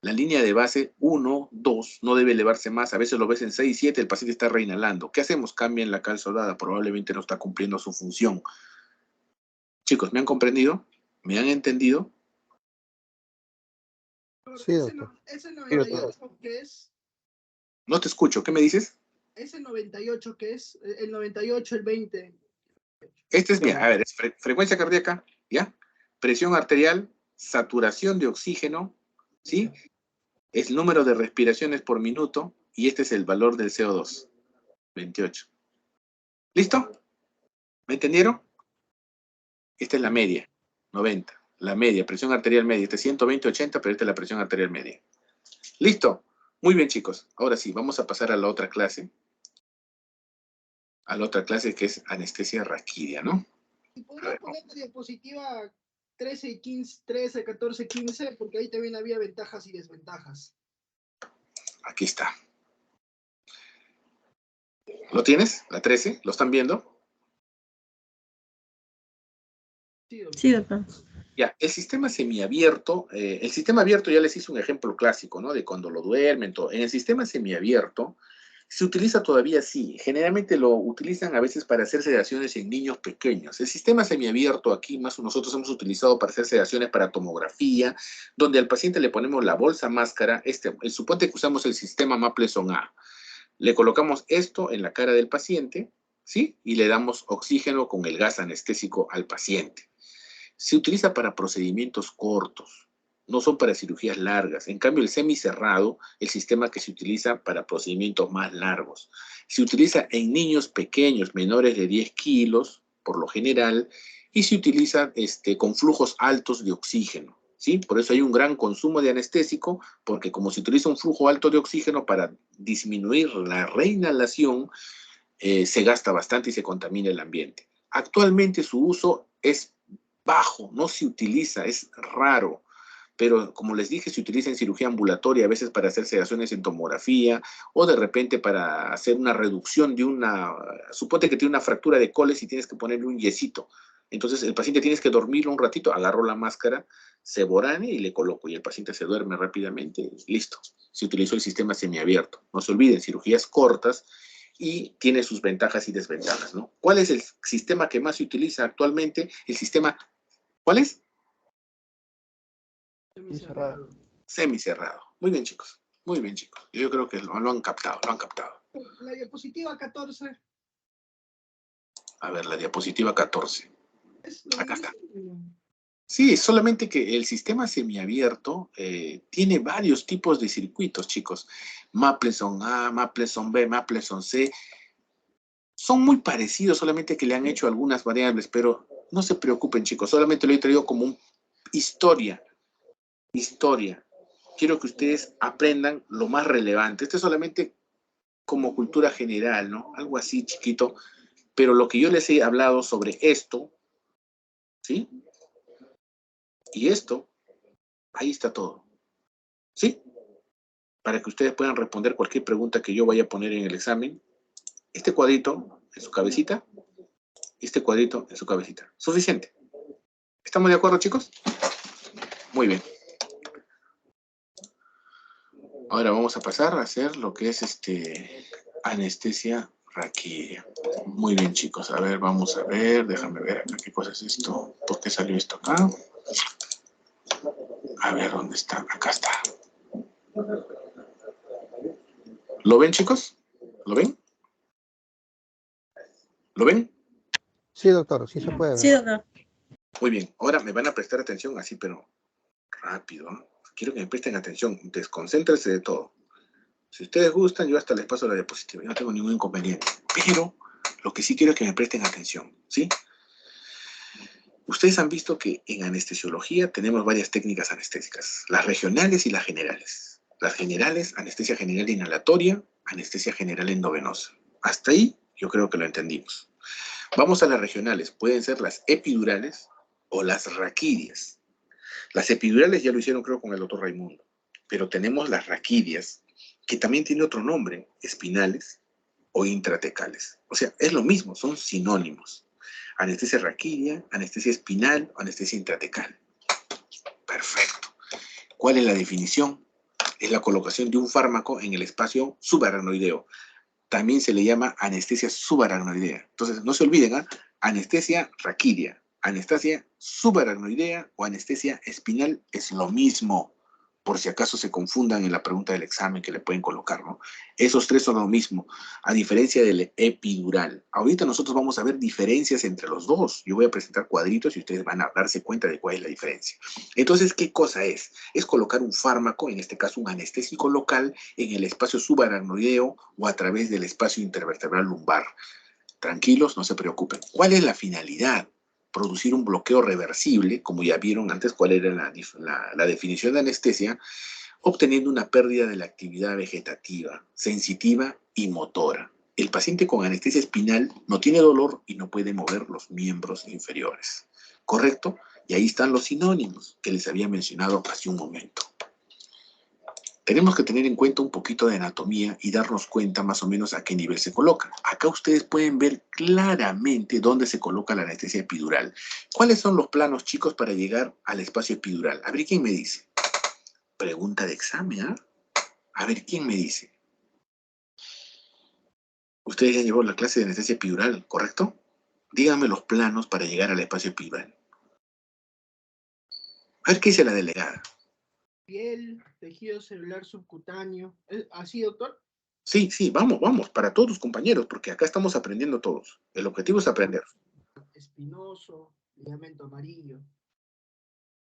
La línea de base 1, 2, no debe elevarse más. A veces lo ves en 6, 7, el paciente está reinhalando. ¿Qué hacemos? Cambian la cal soldada. Probablemente no está cumpliendo su función. Chicos, ¿me han comprendido? ¿Me han entendido? Sí, doctor. Ese 98 que es, No te escucho. ¿Qué me dices? ese 98 que es, el 98, el 20. Este es bien. A ver, es frecuencia cardíaca, ¿ya? Presión arterial, saturación de oxígeno, ¿sí? Es el número de respiraciones por minuto y este es el valor del CO2, 28. ¿Listo? ¿Me entendieron? Esta es la media, 90. La media, presión arterial media. Este es 120-80, pero esta es la presión arterial media. ¿Listo? Muy bien, chicos. Ahora sí, vamos a pasar a la otra clase. A la otra clase que es anestesia raquídea, ¿no? Y podría poner la diapositiva 13 y 15, 13, 14, 15, porque ahí también había ventajas y desventajas. Aquí está. ¿Lo tienes? ¿La 13? ¿Lo están viendo? Sí, doctor. Ya, el sistema semiabierto, el sistema abierto ya les hice un ejemplo clásico, ¿no? De cuando lo duermen, todo. En el sistema semiabierto se utiliza todavía así. Generalmente lo utilizan a veces para hacer sedaciones en niños pequeños. El sistema semiabierto aquí más nosotros hemos utilizado para hacer sedaciones para tomografía, donde al paciente le ponemos la bolsa máscara. Suponte que usamos el sistema Mapleson A. Le colocamos esto en la cara del paciente, ¿sí? Y le damos oxígeno con el gas anestésico al paciente. Se utiliza para procedimientos cortos, no son para cirugías largas. En cambio, el semicerrado, el sistema que se utiliza para procedimientos más largos. Se utiliza en niños pequeños, menores de 10 kilos, por lo general, y se utiliza con flujos altos de oxígeno, ¿sí? Por eso hay un gran consumo de anestésico, porque como se utiliza un flujo alto de oxígeno para disminuir la reinhalación, se gasta bastante y se contamina el ambiente. Actualmente su uso es bajo, no se utiliza, es raro. Pero como les dije, se utiliza en cirugía ambulatoria, a veces para hacer sedaciones en tomografía o de repente para hacer una reducción de suponte que tiene una fractura de coles y tienes que ponerle un yesito. Entonces el paciente tienes que dormirlo un ratito, agarro la máscara, se borane y le coloco y el paciente se duerme rápidamente y listo. Se utilizó el sistema semiabierto. No se olviden, cirugías cortas y tiene sus ventajas y desventajas, ¿no? ¿Cuál es el sistema que más se utiliza actualmente? El sistema, ¿cuál es? Semicerrado. Semicerrado. Muy bien, chicos. Muy bien, chicos. Yo creo que lo han captado, lo han captado. La diapositiva 14. A ver, la diapositiva 14. Es lo Acá está. mismo. Sí, solamente que el sistema semiabierto tiene varios tipos de circuitos, chicos. Mapleson A, Mapleson B, Mapleson C. Son muy parecidos, solamente que le han hecho algunas variables, pero no se preocupen, chicos. Solamente lo he traído como una historia. Historia. Quiero que ustedes aprendan lo más relevante. Esto es solamente como cultura general, ¿no? Algo así chiquito. Pero lo que yo les he hablado sobre esto, ¿sí? Y esto, ahí está todo. ¿Sí? para que ustedes puedan responder cualquier pregunta que yo vaya a poner en el examen. Este cuadrito en su cabecita, y este cuadrito en su cabecita. Suficiente. ¿Estamos de acuerdo, chicos? Muy bien. Ahora vamos a pasar a hacer lo que es anestesia raquídea. Muy bien, chicos. A ver, vamos a ver. Déjame ver acá qué cosa es esto. ¿Por qué salió esto acá? A ver, ¿dónde está? Acá está. ¿Lo ven, chicos? ¿Lo ven? ¿Lo ven? Sí, doctor, sí se puede ver. Sí, doctor. Muy bien. Ahora me van a prestar atención así, pero rápido, ¿no? Quiero que me presten atención. Desconcéntrense de todo. Si ustedes gustan, yo hasta les paso la diapositiva. Yo no tengo ningún inconveniente. Pero lo que sí quiero es que me presten atención, ¿sí? Ustedes han visto que en anestesiología tenemos varias técnicas anestésicas, las regionales y las generales. Las generales, anestesia general inhalatoria, anestesia general endovenosa. Hasta ahí yo creo que lo entendimos. Vamos a las regionales, pueden ser las epidurales o las raquídeas. Las epidurales ya lo hicieron creo con el doctor Raimundo, pero tenemos las raquídeas, que también tiene otro nombre, espinales o intratecales. O sea, es lo mismo, son sinónimos. Anestesia raquídea, anestesia espinal o anestesia intratecal. Perfecto. ¿Cuál es la definición? Es la colocación de un fármaco en el espacio subaracnoideo. También se le llama anestesia subaracnoidea. Entonces, no se olviden, ¿eh? Anestesia raquídea, anestesia subaracnoidea o anestesia espinal es lo mismo, por si acaso se confundan en la pregunta del examen que le pueden colocar, ¿no? Esos tres son lo mismo, a diferencia del epidural. Ahorita nosotros vamos a ver diferencias entre los dos. Yo voy a presentar cuadritos y ustedes van a darse cuenta de cuál es la diferencia. Entonces, ¿qué cosa es? Es colocar un fármaco, en este caso un anestésico local, en el espacio subaracnoideo o a través del espacio intervertebral lumbar. Tranquilos, no se preocupen. ¿Cuál es la finalidad? Producir un bloqueo reversible, como ya vieron antes cuál era la definición de anestesia, obteniendo una pérdida de la actividad vegetativa, sensitiva y motora. El paciente con anestesia espinal no tiene dolor y no puede mover los miembros inferiores. ¿Correcto? Y ahí están los sinónimos que les había mencionado hace un momento. Tenemos que tener en cuenta un poquito de anatomía y darnos cuenta más o menos a qué nivel se coloca. Acá ustedes pueden ver claramente dónde se coloca la anestesia epidural. ¿Cuáles son los planos, chicos, para llegar al espacio epidural? A ver, ¿quién me dice? Pregunta de examen, ¿ah? A ver, ¿quién me dice? Ustedes ya llevaron la clase de anestesia epidural, ¿correcto? Díganme los planos para llegar al espacio epidural. A ver, ¿qué dice la delegada? Piel, tejido celular subcutáneo. ¿Así, doctor? Sí, sí, vamos, para todos tus compañeros, porque acá estamos aprendiendo todos. El objetivo es aprender. Espinoso, ligamento amarillo.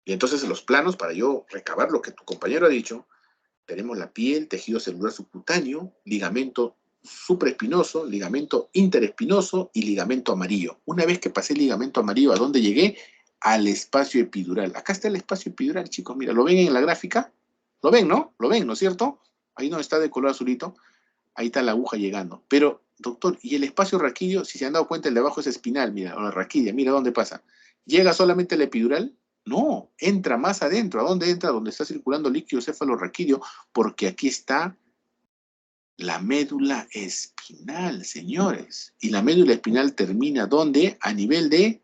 Y entonces los planos, para yo recabar lo que tu compañero ha dicho, tenemos la piel, tejido celular subcutáneo, ligamento supraespinoso, ligamento interespinoso y ligamento amarillo. Una vez que pasé el ligamento amarillo, ¿a dónde llegué? Al espacio epidural. Acá está el espacio epidural, chicos. Mira, ¿lo ven en la gráfica? ¿Lo ven, no? ¿Lo ven, no es cierto? Ahí no está de color azulito. Ahí está la aguja llegando. Pero, doctor, ¿y el espacio raquídeo? Si se han dado cuenta, el de abajo es espinal, mira, o la raquídea, mira dónde pasa. ¿Llega solamente el epidural? No, entra más adentro. ¿A dónde entra? Donde está circulando líquido cefalorraquídeo, porque aquí está la médula espinal, señores. Y la médula espinal termina ¿dónde? A nivel de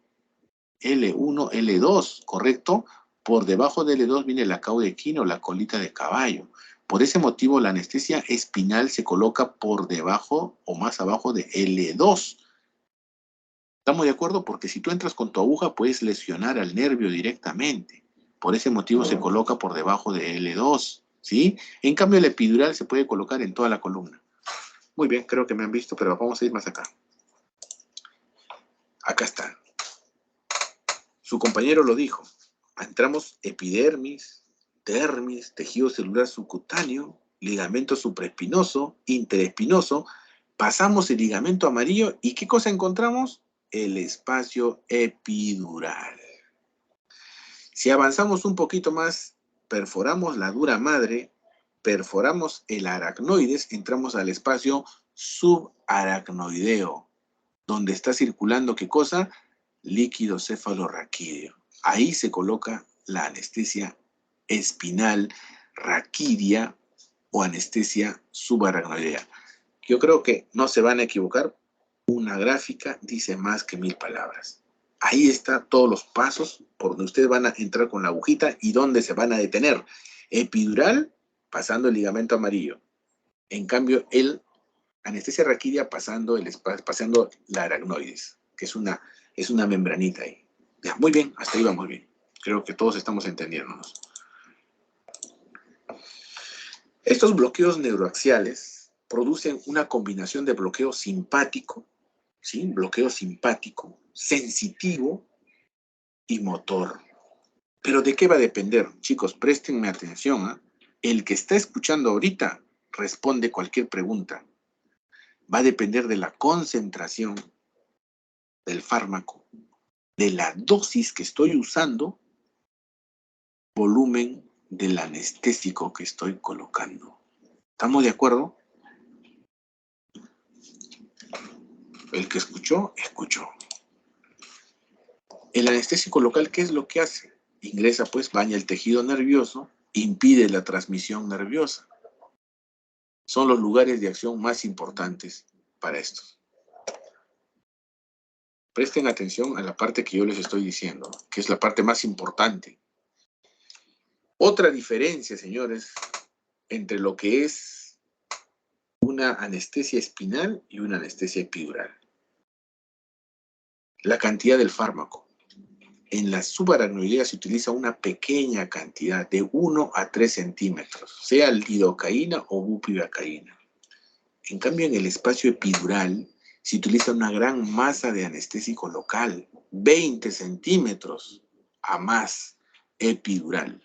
L1, L2, ¿correcto? Por debajo de L2 viene la cauda equina, la colita de caballo. Por ese motivo, la anestesia espinal se coloca por debajo o más abajo de L2. ¿Estamos de acuerdo? Porque si tú entras con tu aguja, puedes lesionar al nervio directamente. Por ese motivo se coloca por debajo de L2, ¿sí? En cambio, el epidural se puede colocar en toda la columna. Muy bien, creo que me han visto, pero vamos a ir más acá. Acá está. Su compañero lo dijo. Entramos epidermis, dermis, tejido celular subcutáneo, ligamento supraespinoso, interespinoso, pasamos el ligamento amarillo y ¿qué cosa encontramos? El espacio epidural. Si avanzamos un poquito más, perforamos la dura madre, perforamos el aracnoides, entramos al espacio subaracnoideo, donde está circulando ¿qué cosa? Líquido cefalorraquídeo. Ahí se coloca la anestesia espinal raquídea o anestesia subaracnoidea. Yo creo que no se van a equivocar. Una gráfica dice más que 1000 palabras. Ahí están todos los pasos por donde ustedes van a entrar con la agujita y dónde se van a detener. Epidural, pasando el ligamento amarillo. En cambio, el anestesia raquídea pasando la aracnoides, que es una membranita ahí. Ya, muy bien, hasta ahí vamos bien. Creo que todos estamos entendiéndonos. Estos bloqueos neuroaxiales producen una combinación de bloqueo simpático, ¿sí? Bloqueo simpático, sensitivo y motor. ¿Pero de qué va a depender? Chicos, préstenme atención, ¿eh? El que está escuchando ahorita responde cualquier pregunta. Va a depender de la concentración del fármaco, de la dosis que estoy usando, volumen del anestésico que estoy colocando. ¿Estamos de acuerdo? El que escuchó, escuchó. El anestésico local, ¿qué es lo que hace? Ingresa, pues, baña el tejido nervioso, impide la transmisión nerviosa. Son los lugares de acción más importantes para estos. Presten atención a la parte que yo les estoy diciendo, que es la parte más importante. Otra diferencia, señores, entre lo que es una anestesia espinal y una anestesia epidural. La cantidad del fármaco. En la subaracnoidea se utiliza una pequeña cantidad de 1 a 3 centímetros, sea lidocaína o bupivacaína. En cambio, en el espacio epidural se utiliza una gran masa de anestésico local, 20 centímetros a más epidural.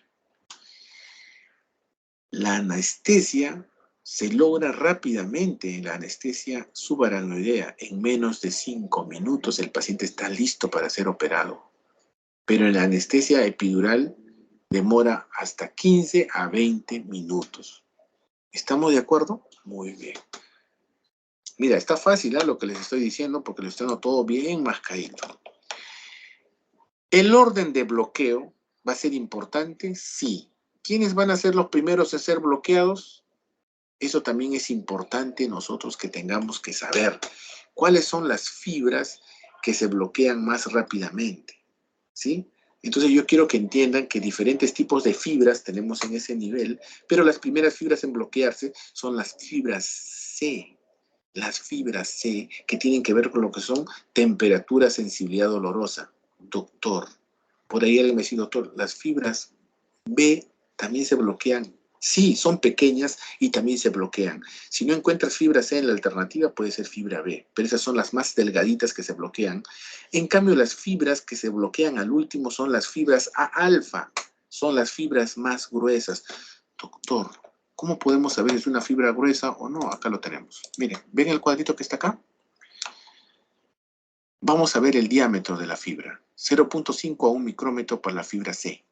La anestesia se logra rápidamente en la anestesia subaracnoidea. En menos de 5 minutos el paciente está listo para ser operado. Pero en la anestesia epidural demora hasta 15 a 20 minutos. ¿Estamos de acuerdo? Muy bien. Mira, está fácil, ¿eh? Lo que les estoy diciendo porque les estoy dando todo bien mascadito. ¿El orden de bloqueo va a ser importante? Sí. ¿Quiénes van a ser los primeros a ser bloqueados? Eso también es importante nosotros que tengamos que saber. ¿Cuáles son las fibras que se bloquean más rápidamente? ¿Sí? Entonces yo quiero que entiendan que diferentes tipos de fibras tenemos en ese nivel, pero las primeras fibras en bloquearse son las fibras C. Las fibras C que tienen que ver con lo que son temperatura, sensibilidad dolorosa. Doctor, por ahí alguien me dice, doctor, las fibras B también se bloquean. Sí, son pequeñas y también se bloquean. Si no encuentras fibra C en la alternativa, puede ser fibra B, pero esas son las más delgaditas que se bloquean. En cambio, las fibras que se bloquean al último son las fibras A-alfa, son las fibras más gruesas. Doctor, ¿cómo podemos saber si es una fibra gruesa o no? Acá lo tenemos. Miren, ¿ven el cuadrito que está acá? Vamos a ver el diámetro de la fibra. 0.5 a 1 micrómetro para la fibra C.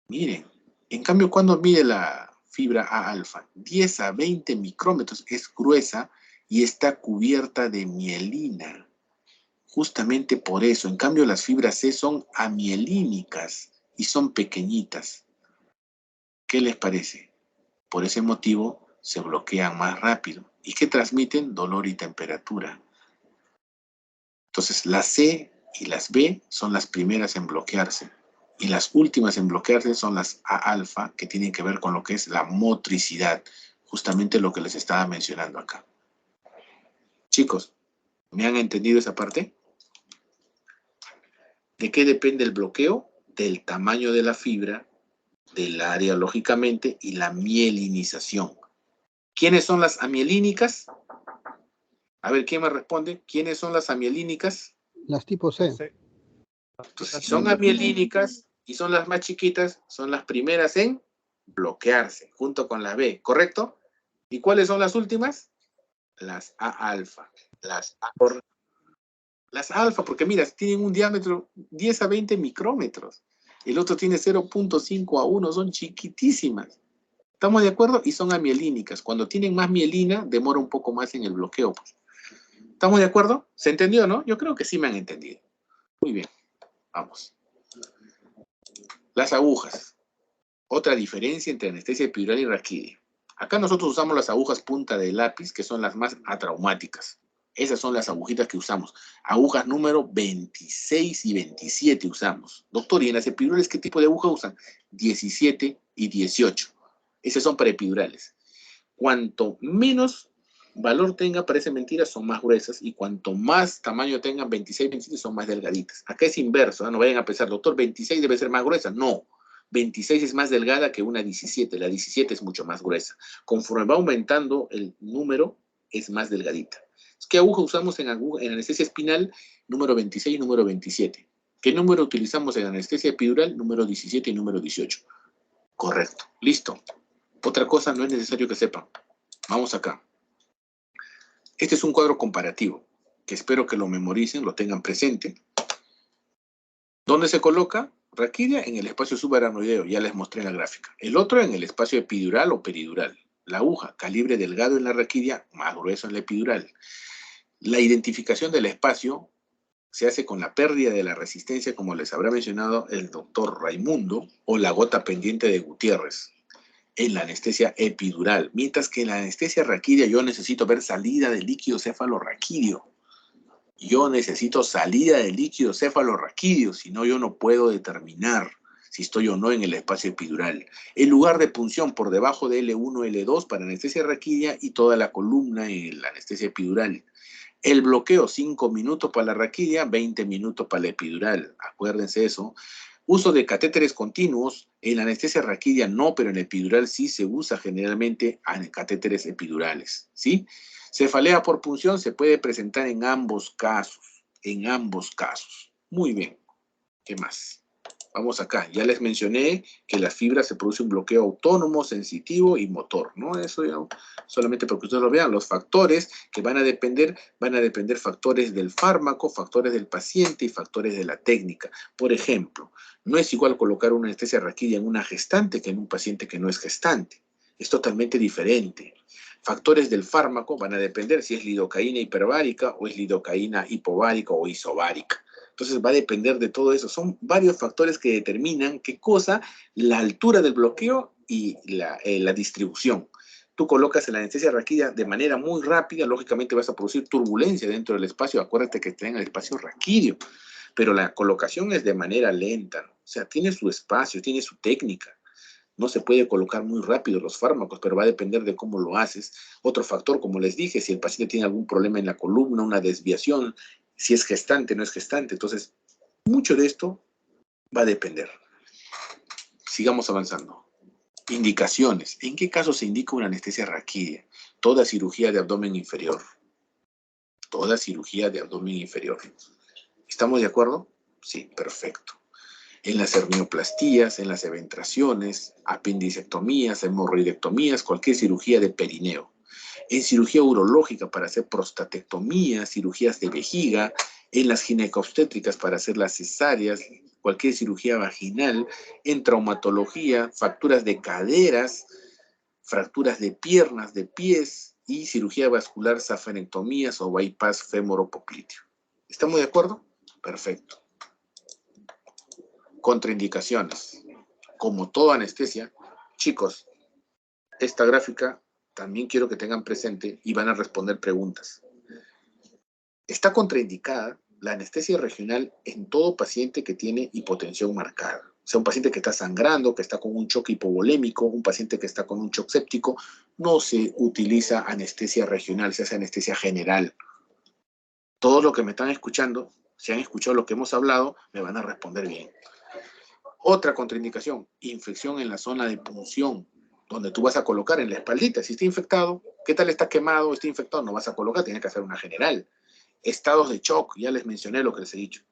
Miren, en cambio, ¿cuándo mide la fibra A-alfa? 10 a 20 micrómetros, es gruesa y está cubierta de mielina. Justamente por eso, en cambio, las fibras C son amielínicas y son pequeñitas. ¿Qué les parece? Por ese motivo, se bloquean más rápido. ¿Y qué transmiten? Dolor y temperatura. Entonces, las C y las B son las primeras en bloquearse. Y las últimas en bloquearse son las A-alfa, que tienen que ver con lo que es la motricidad. Justamente lo que les estaba mencionando acá. Chicos, ¿me han entendido esa parte? ¿De qué depende el bloqueo? Del tamaño de la fibra, del área, lógicamente, y la mielinización. ¿Quiénes son las amielínicas? A ver, ¿quién me responde? ¿Quiénes son las amielínicas? Las tipo C. Entonces, si son amielínicas y son las más chiquitas, son las primeras en bloquearse, junto con la B, ¿correcto? ¿Y cuáles son las últimas? Las A-alfa. Las alfa, porque mira, tienen un diámetro 10 a 20 micrómetros. El otro tiene 0.5 a 1, son chiquitísimas. ¿Estamos de acuerdo? Y son amielínicas. Cuando tienen más mielina, demora un poco más en el bloqueo. Pues. ¿Estamos de acuerdo? ¿Se entendió, no? Yo creo que sí me han entendido. Muy bien. Vamos. Las agujas. Otra diferencia entre anestesia epidural y raquídea. Acá nosotros usamos las agujas punta de lápiz, que son las más atraumáticas. Esas son las agujitas que usamos. Agujas número 26 y 27 usamos. Doctor, ¿y en las epidurales qué tipo de aguja usan? 17 y 18. Esas son para epidurales. Cuanto menos valor tenga, parece mentira, son más gruesas, y cuanto más tamaño tengan, 26, 27, son más delgaditas. Acá es inverso, ¿eh? No vayan a pensar, doctor, 26 debe ser más gruesa. No, 26 es más delgada que una 17. La 17 es mucho más gruesa. Conforme va aumentando el número, es más delgadita. ¿Qué aguja usamos en anestesia espinal? Número 26 y número 27. ¿Qué número utilizamos en anestesia epidural? Número 17 y número 18. Correcto, listo. Otra cosa no es necesario que sepan. Vamos acá. Este es un cuadro comparativo, que espero que lo memoricen, lo tengan presente. ¿Dónde se coloca? Raquidia en el espacio subaracnoideo, ya les mostré en la gráfica. El otro en el espacio epidural o peridural. La aguja, calibre delgado en la raquidia, más grueso en la epidural. La identificación del espacio se hace con la pérdida de la resistencia, como les habrá mencionado el doctor Raimundo, o la gota pendiente de Gutiérrez, en la anestesia epidural. Mientras que en la anestesia raquídea yo necesito ver salida del líquido cefalorraquídeo. Yo necesito salida del líquido cefalorraquídeo, si no yo no puedo determinar si estoy o no en el espacio epidural. El lugar de punción por debajo de L1, L2 para anestesia raquídea y toda la columna en la anestesia epidural. El bloqueo, 5 minutos para la raquídea, 20 minutos para la epidural. Acuérdense eso. Uso de catéteres continuos. En la anestesia raquídea no, pero en la epidural sí se usa generalmente catéteres epidurales, ¿sí? Cefalea por punción se puede presentar en ambos casos. En ambos casos. Muy bien. ¿Qué más? Vamos acá, ya les mencioné que las fibras se produce un bloqueo autónomo, sensitivo y motor, ¿no? Eso ya solamente para que ustedes lo vean. Los factores que van a depender factores del fármaco, factores del paciente y factores de la técnica. Por ejemplo, no es igual colocar una anestesia raquídea en una gestante que en un paciente que no es gestante. Es totalmente diferente. Factores del fármaco van a depender si es lidocaína hiperbárica o es lidocaína hipovárica o isobárica. Entonces va a depender de todo eso. Son varios factores que determinan qué cosa, la altura del bloqueo y la distribución. Tú colocas la anestesia raquídea de manera muy rápida, lógicamente vas a producir turbulencia dentro del espacio. Acuérdate que está en el espacio raquídeo, pero la colocación es de manera lenta, ¿no? O sea, tiene su espacio, tiene su técnica. No se puede colocar muy rápido los fármacos, pero va a depender de cómo lo haces. Otro factor, como les dije, si el paciente tiene algún problema en la columna, una desviación, si es gestante, no es gestante. Entonces, mucho de esto va a depender. Sigamos avanzando. Indicaciones. ¿En qué caso se indica una anestesia raquídea? Toda cirugía de abdomen inferior. Toda cirugía de abdomen inferior. ¿Estamos de acuerdo? Sí, perfecto. En las hernioplastías, en las eventraciones, apendicectomías, hemorroidectomías, cualquier cirugía de perineo. En cirugía urológica para hacer prostatectomía, cirugías de vejiga, en las ginecobstétricas para hacer las cesáreas, cualquier cirugía vaginal, en traumatología, fracturas de caderas, fracturas de piernas, de pies y cirugía vascular, safarenectomías o bypass femoropopliteo. ¿Estamos de acuerdo? Perfecto. Contraindicaciones. Como toda anestesia, chicos, esta gráfica también quiero que tengan presente y van a responder preguntas. Está contraindicada la anestesia regional en todo paciente que tiene hipotensión marcada. O sea, un paciente que está sangrando, que está con un choque hipovolémico, un paciente que está con un shock séptico, no se utiliza anestesia regional, se hace anestesia general. Todos los que me están escuchando, si han escuchado lo que hemos hablado, me van a responder bien. Otra contraindicación, infección en la zona de punción, donde tú vas a colocar en la espaldita. Si está infectado, ¿qué tal está quemado? Está infectado, no vas a colocar, tienes que hacer una general. Estados de shock, ya les mencioné lo que les he dicho.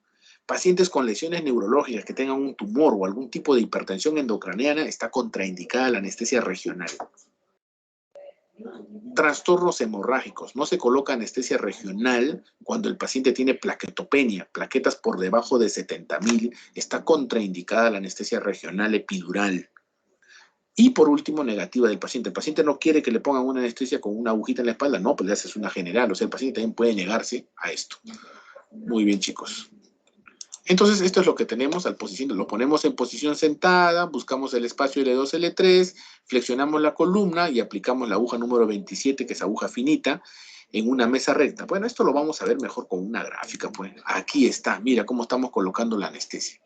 Pacientes con lesiones neurológicas que tengan un tumor o algún tipo de hipertensión endocraniana, está contraindicada la anestesia regional. Trastornos hemorrágicos. No se coloca anestesia regional cuando el paciente tiene plaquetopenia, plaquetas por debajo de 70.000. Está contraindicada la anestesia regional epidural. Y por último, negativa del paciente. El paciente no quiere que le pongan una anestesia con una agujita en la espalda. No, pues le haces una general. O sea, el paciente también puede negarse a esto. Muy bien, chicos. Entonces, esto es lo que tenemos al posición. Lo ponemos en posición sentada, buscamos el espacio L2, L3, flexionamos la columna y aplicamos la aguja número 27, que es aguja finita, en una mesa recta. Bueno, esto lo vamos a ver mejor con una gráfica, pues. Aquí está, mira cómo estamos colocando la anestesia.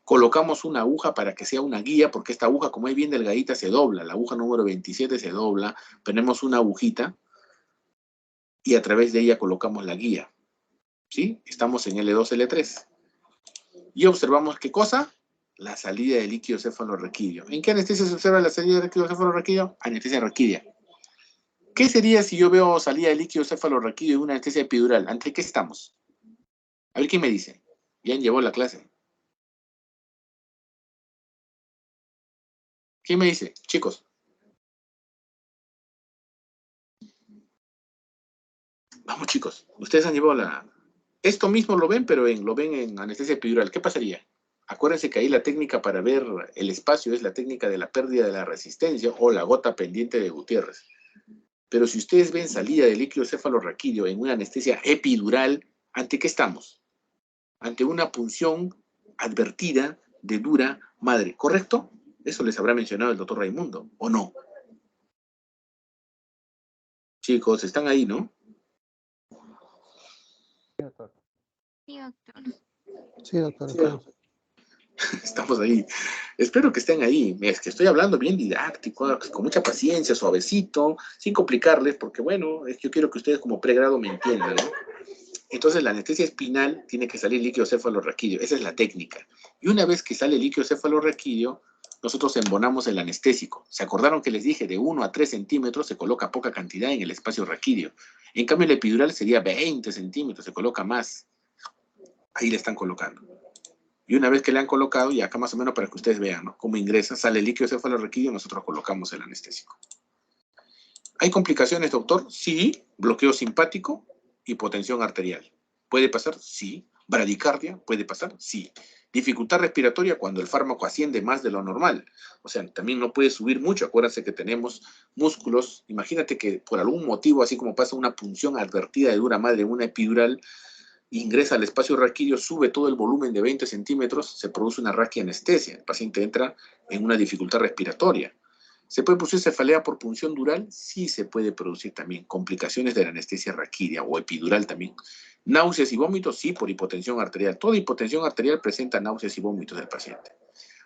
Colocamos una aguja para que sea una guía, porque esta aguja, como es bien delgadita, se dobla. La aguja número 27 se dobla. Ponemos una agujita y a través de ella colocamos la guía. ¿Sí? Estamos en L2, L3. Y observamos, ¿qué cosa? La salida del líquido cefalorraquídeo. ¿En qué anestesia se observa la salida del líquido cefalorraquídeo? Anestesia raquídea. ¿Qué sería si yo veo salida de líquido cefalorraquídeo en una anestesia epidural? ¿Ante qué estamos? A ver, ¿quién me dice? Ya llevó la clase. ¿Quién me dice? Chicos. Vamos, chicos. Ustedes han llevado la... Esto mismo lo ven, pero lo ven en anestesia epidural. ¿Qué pasaría? Acuérdense que ahí la técnica para ver el espacio es la técnica de la pérdida de la resistencia o la gota pendiente de Gutiérrez. Pero si ustedes ven salida de líquido cefalorraquídeo en una anestesia epidural, ¿ante qué estamos? Ante una punción advertida de dura madre, ¿correcto? Eso les habrá mencionado el doctor Raimundo, ¿o no? Chicos, están ahí, ¿no? Sí, doctor. Sí, doctor. Sí, doctor. Estamos. Estamos ahí. Espero que estén ahí. Es que estoy hablando bien didáctico, con mucha paciencia, suavecito, sin complicarles, porque bueno, yo quiero que ustedes como pregrado me entiendan, ¿no? Entonces la anestesia espinal tiene que salir líquido cefalorraquídeo. Esa es la técnica. Y una vez que sale líquido cefalorraquídeo, nosotros embonamos el anestésico. ¿Se acordaron que les dije de 1 a 3 centímetros se coloca poca cantidad en el espacio raquídeo? En cambio, el epidural sería 20 centímetros, se coloca más. Ahí le están colocando. Y una vez que le han colocado, y acá más o menos para que ustedes vean, ¿no?, cómo ingresa, sale el líquido cefalorraquídeo, nosotros colocamos el anestésico. ¿Hay complicaciones, doctor? Sí. Bloqueo simpático, hipotensión arterial. ¿Puede pasar? Sí. ¿Bradicardia? ¿Puede pasar? Sí. Dificultad respiratoria cuando el fármaco asciende más de lo normal. O sea, también no puede subir mucho. Acuérdense que tenemos músculos. Imagínate que por algún motivo, así como pasa una punción advertida de dura madre en una epidural, ingresa al espacio raquídeo, sube todo el volumen de 20 centímetros, se produce una raquianestesia. El paciente entra en una dificultad respiratoria. ¿Se puede producir cefalea por punción dural? Sí se puede producir también. Complicaciones de la anestesia raquídea o epidural también. Náuseas y vómitos, sí, por hipotensión arterial. Toda hipotensión arterial presenta náuseas y vómitos del paciente.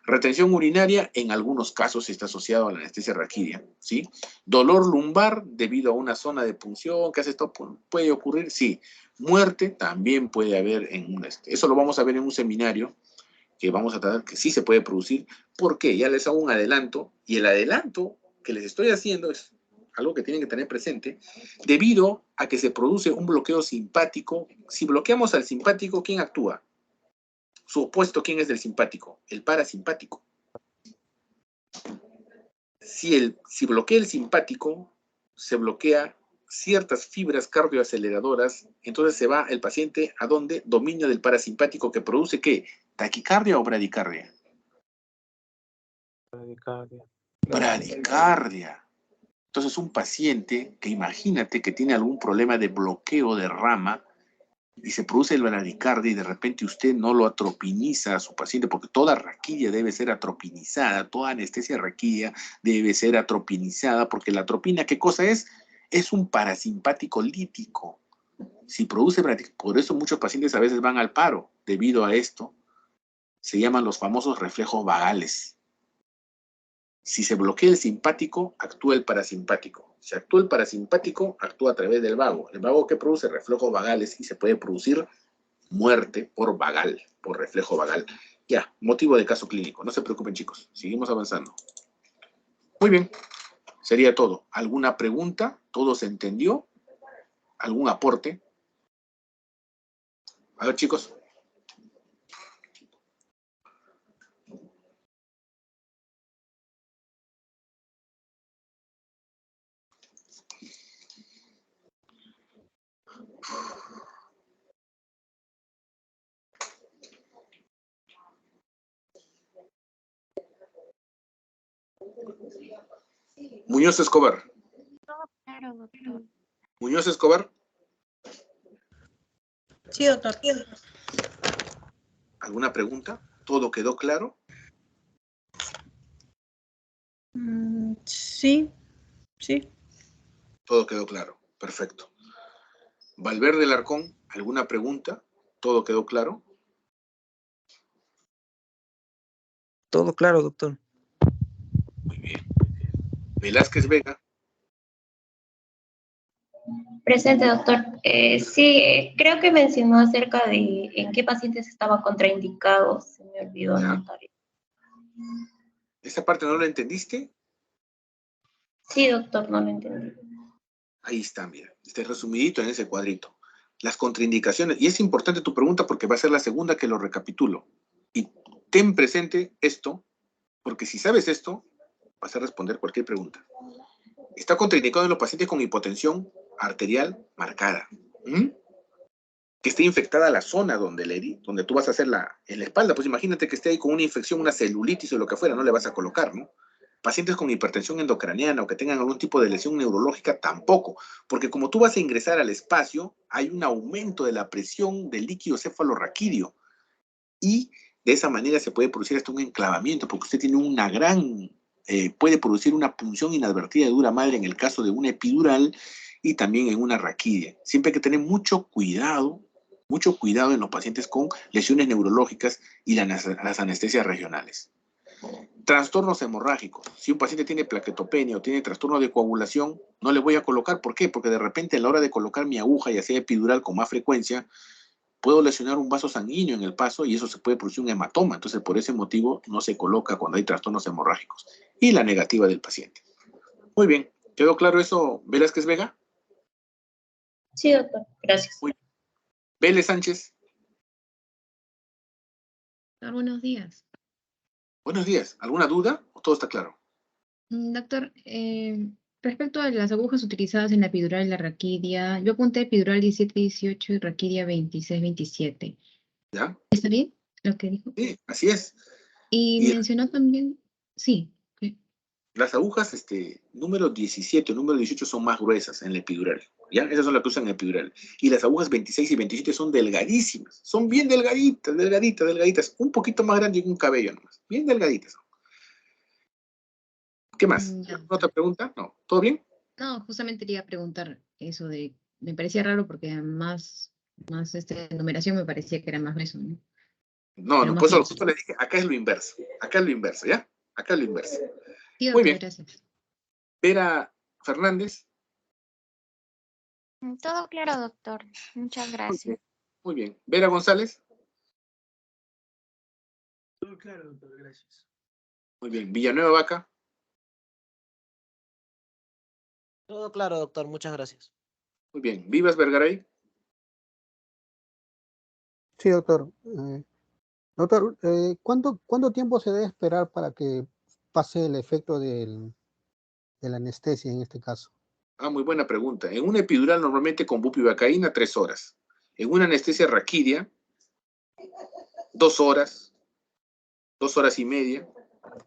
Retención urinaria, en algunos casos está asociado a la anestesia raquídea, ¿sí? Dolor lumbar debido a una zona de punción, ¿qué hace esto? ¿Puede ocurrir? Sí. Muerte también puede haber en un... Eso lo vamos a ver en un seminario que vamos a tratar, que sí se puede producir. ¿Por qué? Ya les hago un adelanto, y el adelanto que les estoy haciendo es algo que tienen que tener presente, debido a que se produce un bloqueo simpático. Si bloqueamos al simpático, ¿quién actúa? Su opuesto, ¿quién es del simpático? El parasimpático. Si bloquea el simpático, se bloquea ciertas fibras cardioaceleradoras, entonces se va el paciente a donde dominio del parasimpático, que produce ¿qué? ¿Taquicardia o bradicardia? Bradicardia. Bradicardia. Entonces un paciente que imagínate que tiene algún problema de bloqueo de rama y se produce el bradicardia y de repente usted no lo atropiniza a su paciente, porque toda raquídea debe ser atropinizada, toda anestesia raquídea debe ser atropinizada, porque la atropina, ¿qué cosa es? Es un parasimpático lítico. Si produce bradicardia, por eso muchos pacientes a veces van al paro, debido a esto, se llaman los famosos reflejos vagales. Si se bloquea el simpático, actúa el parasimpático. Si actúa el parasimpático, actúa a través del vago. El vago que produce reflejos vagales y se puede producir muerte por vagal, por reflejo vagal. Ya, motivo de caso clínico. No se preocupen, chicos. Seguimos avanzando. Muy bien. Sería todo. ¿Alguna pregunta? ¿Todo se entendió? ¿Algún aporte? A ver, chicos. Muñoz Escobar. Claro, doctor. Muñoz Escobar. Sí, doctor. ¿Alguna pregunta? ¿Todo quedó claro? Sí, sí. Todo quedó claro. Perfecto. Valverde Larcón, ¿alguna pregunta? ¿Todo quedó claro? Todo claro, doctor. Muy bien. Velázquez Vega. Presente, doctor. Sí, creo que mencionó acerca de en qué pacientes estaba contraindicado. Se me olvidó ¿Ya? anotar. ¿Esa parte no la entendiste? Sí, doctor, no lo entendí. Ahí está, mira. Está resumidito en ese cuadrito. Las contraindicaciones. Y es importante tu pregunta porque va a ser la segunda que lo recapitulo. Y ten presente esto, porque si sabes esto, vas a responder cualquier pregunta. Está contraindicado en los pacientes con hipotensión arterial marcada. Que esté infectada la zona donde tú vas a hacer en la espalda. Pues imagínate que esté ahí con una infección, una celulitis o lo que fuera, no le vas a colocar, ¿no? Pacientes con hipertensión endocraniana o que tengan algún tipo de lesión neurológica, tampoco. Porque como tú vas a ingresar al espacio, hay un aumento de la presión del líquido cefalorraquídeo. Y de esa manera se puede producir hasta un enclavamiento, porque usted tiene una gran, puede producir una punción inadvertida de dura madre en el caso de una epidural y también en una raquidia. Siempre hay que tener mucho cuidado en los pacientes con lesiones neurológicas y las anestesias regionales. Trastornos hemorrágicos. Si un paciente tiene plaquetopenia o tiene trastorno de coagulación, no le voy a colocar. ¿Por qué? Porque de repente a la hora de colocar mi aguja, ya sea epidural con más frecuencia, puedo lesionar un vaso sanguíneo en el paso y eso se puede producir un hematoma. Entonces, por ese motivo, no se coloca cuando hay trastornos hemorrágicos. Y la negativa del paciente. Muy bien. ¿Quedó claro eso, Velázquez Vega? Sí, doctor. Gracias. Muy bien. Vélez Sánchez. Buenos días. Buenos días. ¿Alguna duda o todo está claro? Doctor, respecto a las agujas utilizadas en la epidural y la raquidia, yo apunté epidural 17-18 y raquidia 26-27. ¿Ya? ¿Está bien lo que dijo? Sí, así es. Y Y mencionó también, sí, las agujas número 17 o número 18 son más gruesas en la epidural. ¿Ya? Esas son las que usan en epidural. Y las agujas 26 y 27 son delgadísimas. Son bien delgaditas, delgaditas, delgaditas. Un poquito más grande que un cabello nomás. Bien delgaditas. ¿Qué más? ya. ¿Otra pregunta? No. ¿Todo bien? No, justamente quería preguntar eso de, me parecía raro porque más numeración me parecía que era más grueso, ¿no? No, Pero no, más por eso grueso. justo le dije, acá es lo inverso. Acá es lo inverso, ¿ya? Acá es lo inverso. Sí, Muy doctor, bien. gracias. Vera Fernández. Todo claro, doctor. Muchas Muy gracias. bien. Muy bien. Vera González. Todo claro, doctor, gracias. Muy bien. Villanueva Vaca. Todo claro, doctor. Muchas gracias. Muy bien. Vivas Vergaray. Sí, doctor. Doctor, ¿cuánto tiempo se debe esperar para que pase el efecto de la anestesia en este caso? Ah, muy buena pregunta. En una epidural normalmente con bupivacaína 3 horas. En una anestesia raquídea 2 horas, 2 horas y media.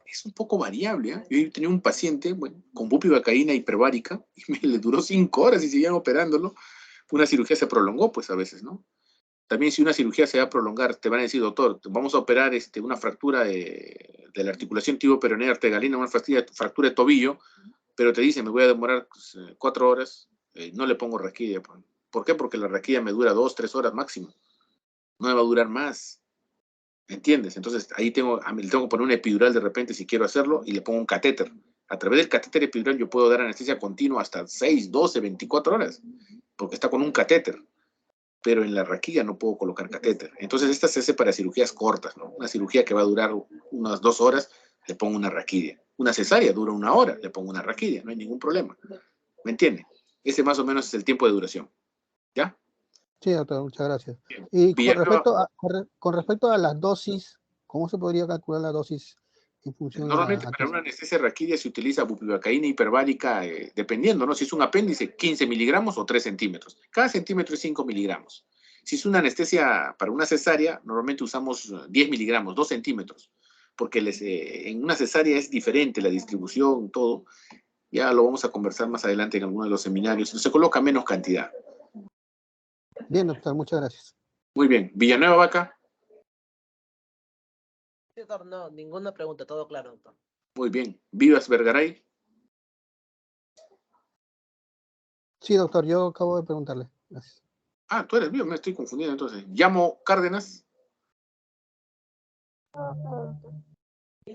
Es un poco variable, ¿eh? Yo tenía un paciente, bueno, con bupivacaína hiperbárica y le duró 5 horas y seguían operándolo. Una cirugía se prolongó, pues a veces, ¿no? También si una cirugía se va a prolongar, te van a decir, doctor, vamos a operar una fractura de la articulación tibial-peronea artergalina, una fractura de tobillo, pero te dicen, me voy a demorar 4 horas, no le pongo raquidia. ¿Por qué? Porque la raquidia me dura 2, 3 horas máximo. No me va a durar más. ¿Entiendes? Entonces ahí le tengo que poner una epidural de repente si quiero hacerlo y le pongo un catéter. A través del catéter epidural yo puedo dar anestesia continua hasta 6, 12, 24 horas, porque está con un catéter. Pero en la raquilla no puedo colocar catéter. Entonces esta se hace para cirugías cortas, ¿no? Una cirugía que va a durar unas 2 horas, le pongo una raquidia. Una cesárea dura 1 hora, le pongo una raquidia, no hay ningún problema. ¿Me entiende? Ese más o menos es el tiempo de duración. ¿Ya? Sí, doctor, muchas gracias. Bien. Y Villanueva, con respecto a las dosis, ¿cómo se podría calcular la dosis en función normalmente a qué? para una anestesia raquídea se utiliza bupivacaína hiperbárica, dependiendo, ¿no? Si es un apéndice, 15 miligramos o 3 centímetros. Cada centímetro es 5 miligramos. Si es una anestesia para una cesárea, normalmente usamos 10 miligramos, 2 centímetros, porque en una cesárea es diferente la distribución, todo. Ya lo vamos a conversar más adelante en alguno de los seminarios. Se coloca menos cantidad. Bien, doctor, muchas gracias. Muy bien. Villanueva Vaca. Doctor, no, ninguna pregunta, todo claro, doctor. Muy bien. Vivas Vergaray. Sí, doctor, yo acabo de preguntarle. Gracias. Ah, tú eres Vivas, me estoy confundiendo entonces. Llamo Cárdenas.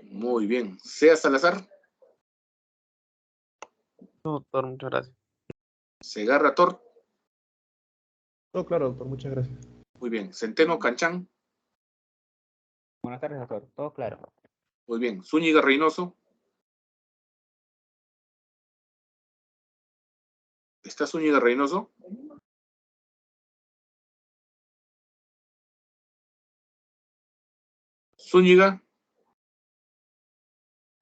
Muy bien. Sea Salazar. No, doctor, muchas gracias. Segarra Tort. Todo claro, doctor, muchas gracias. Muy bien. Centeno Canchán. Buenas tardes, doctor. Todo claro. Muy bien. Zúñiga Reynoso. ¿Está Zúñiga Reynoso? Zúñiga.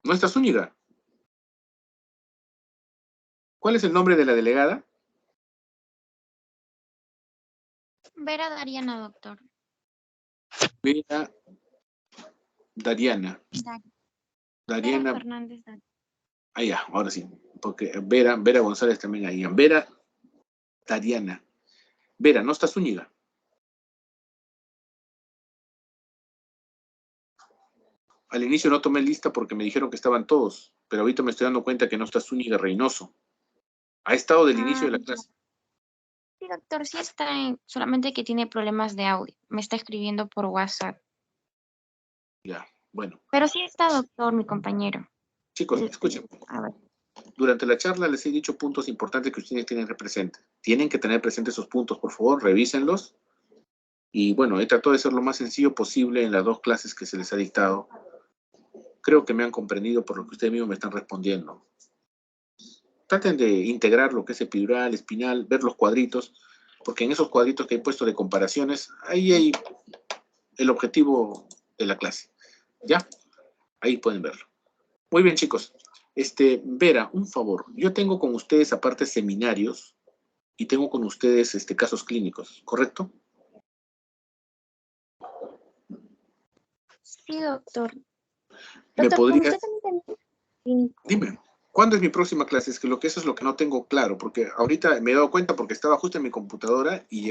¿No está Zúñiga? ¿Cuál es el nombre de la delegada? Vera Dariana, doctor. Vera Dariana. Vera Dariana. Fernández. Ah, ya, ahora sí. Porque Vera González también ahí. Vera Dariana. Vera, ¿no está Zúñiga? Al inicio no tomé lista porque me dijeron que estaban todos, pero ahorita me estoy dando cuenta que no está Zúñiga Reynoso. Ha estado del inicio de la clase. Sí, doctor, sí está, solamente que tiene problemas de audio. Me está escribiendo por WhatsApp. Ya, bueno. Pero sí está, doctor, mi compañero. Chicos, escuchen. A ver. Durante la charla les he dicho puntos importantes que ustedes tienen que presentes. Tienen que tener presentes esos puntos, por favor, revísenlos. Y bueno, he tratado de ser lo más sencillo posible en las dos clases que se les ha dictado. Creo que me han comprendido por lo que ustedes mismos me están respondiendo. Traten de integrar lo que es epidural, espinal, ver los cuadritos, porque en esos cuadritos que he puesto de comparaciones, ahí hay el objetivo de la clase. ¿Ya? Ahí pueden verlo. Muy bien, chicos. Vera, un favor. Yo tengo con ustedes, aparte, seminarios y tengo con ustedes casos clínicos, ¿correcto? Sí, doctor. ¿Me Doctor, ¿con podrías...? usted también tiene? Dime, ¿cuándo es mi próxima clase? Es que eso es lo que no tengo claro, porque ahorita me he dado cuenta porque estaba justo en mi computadora y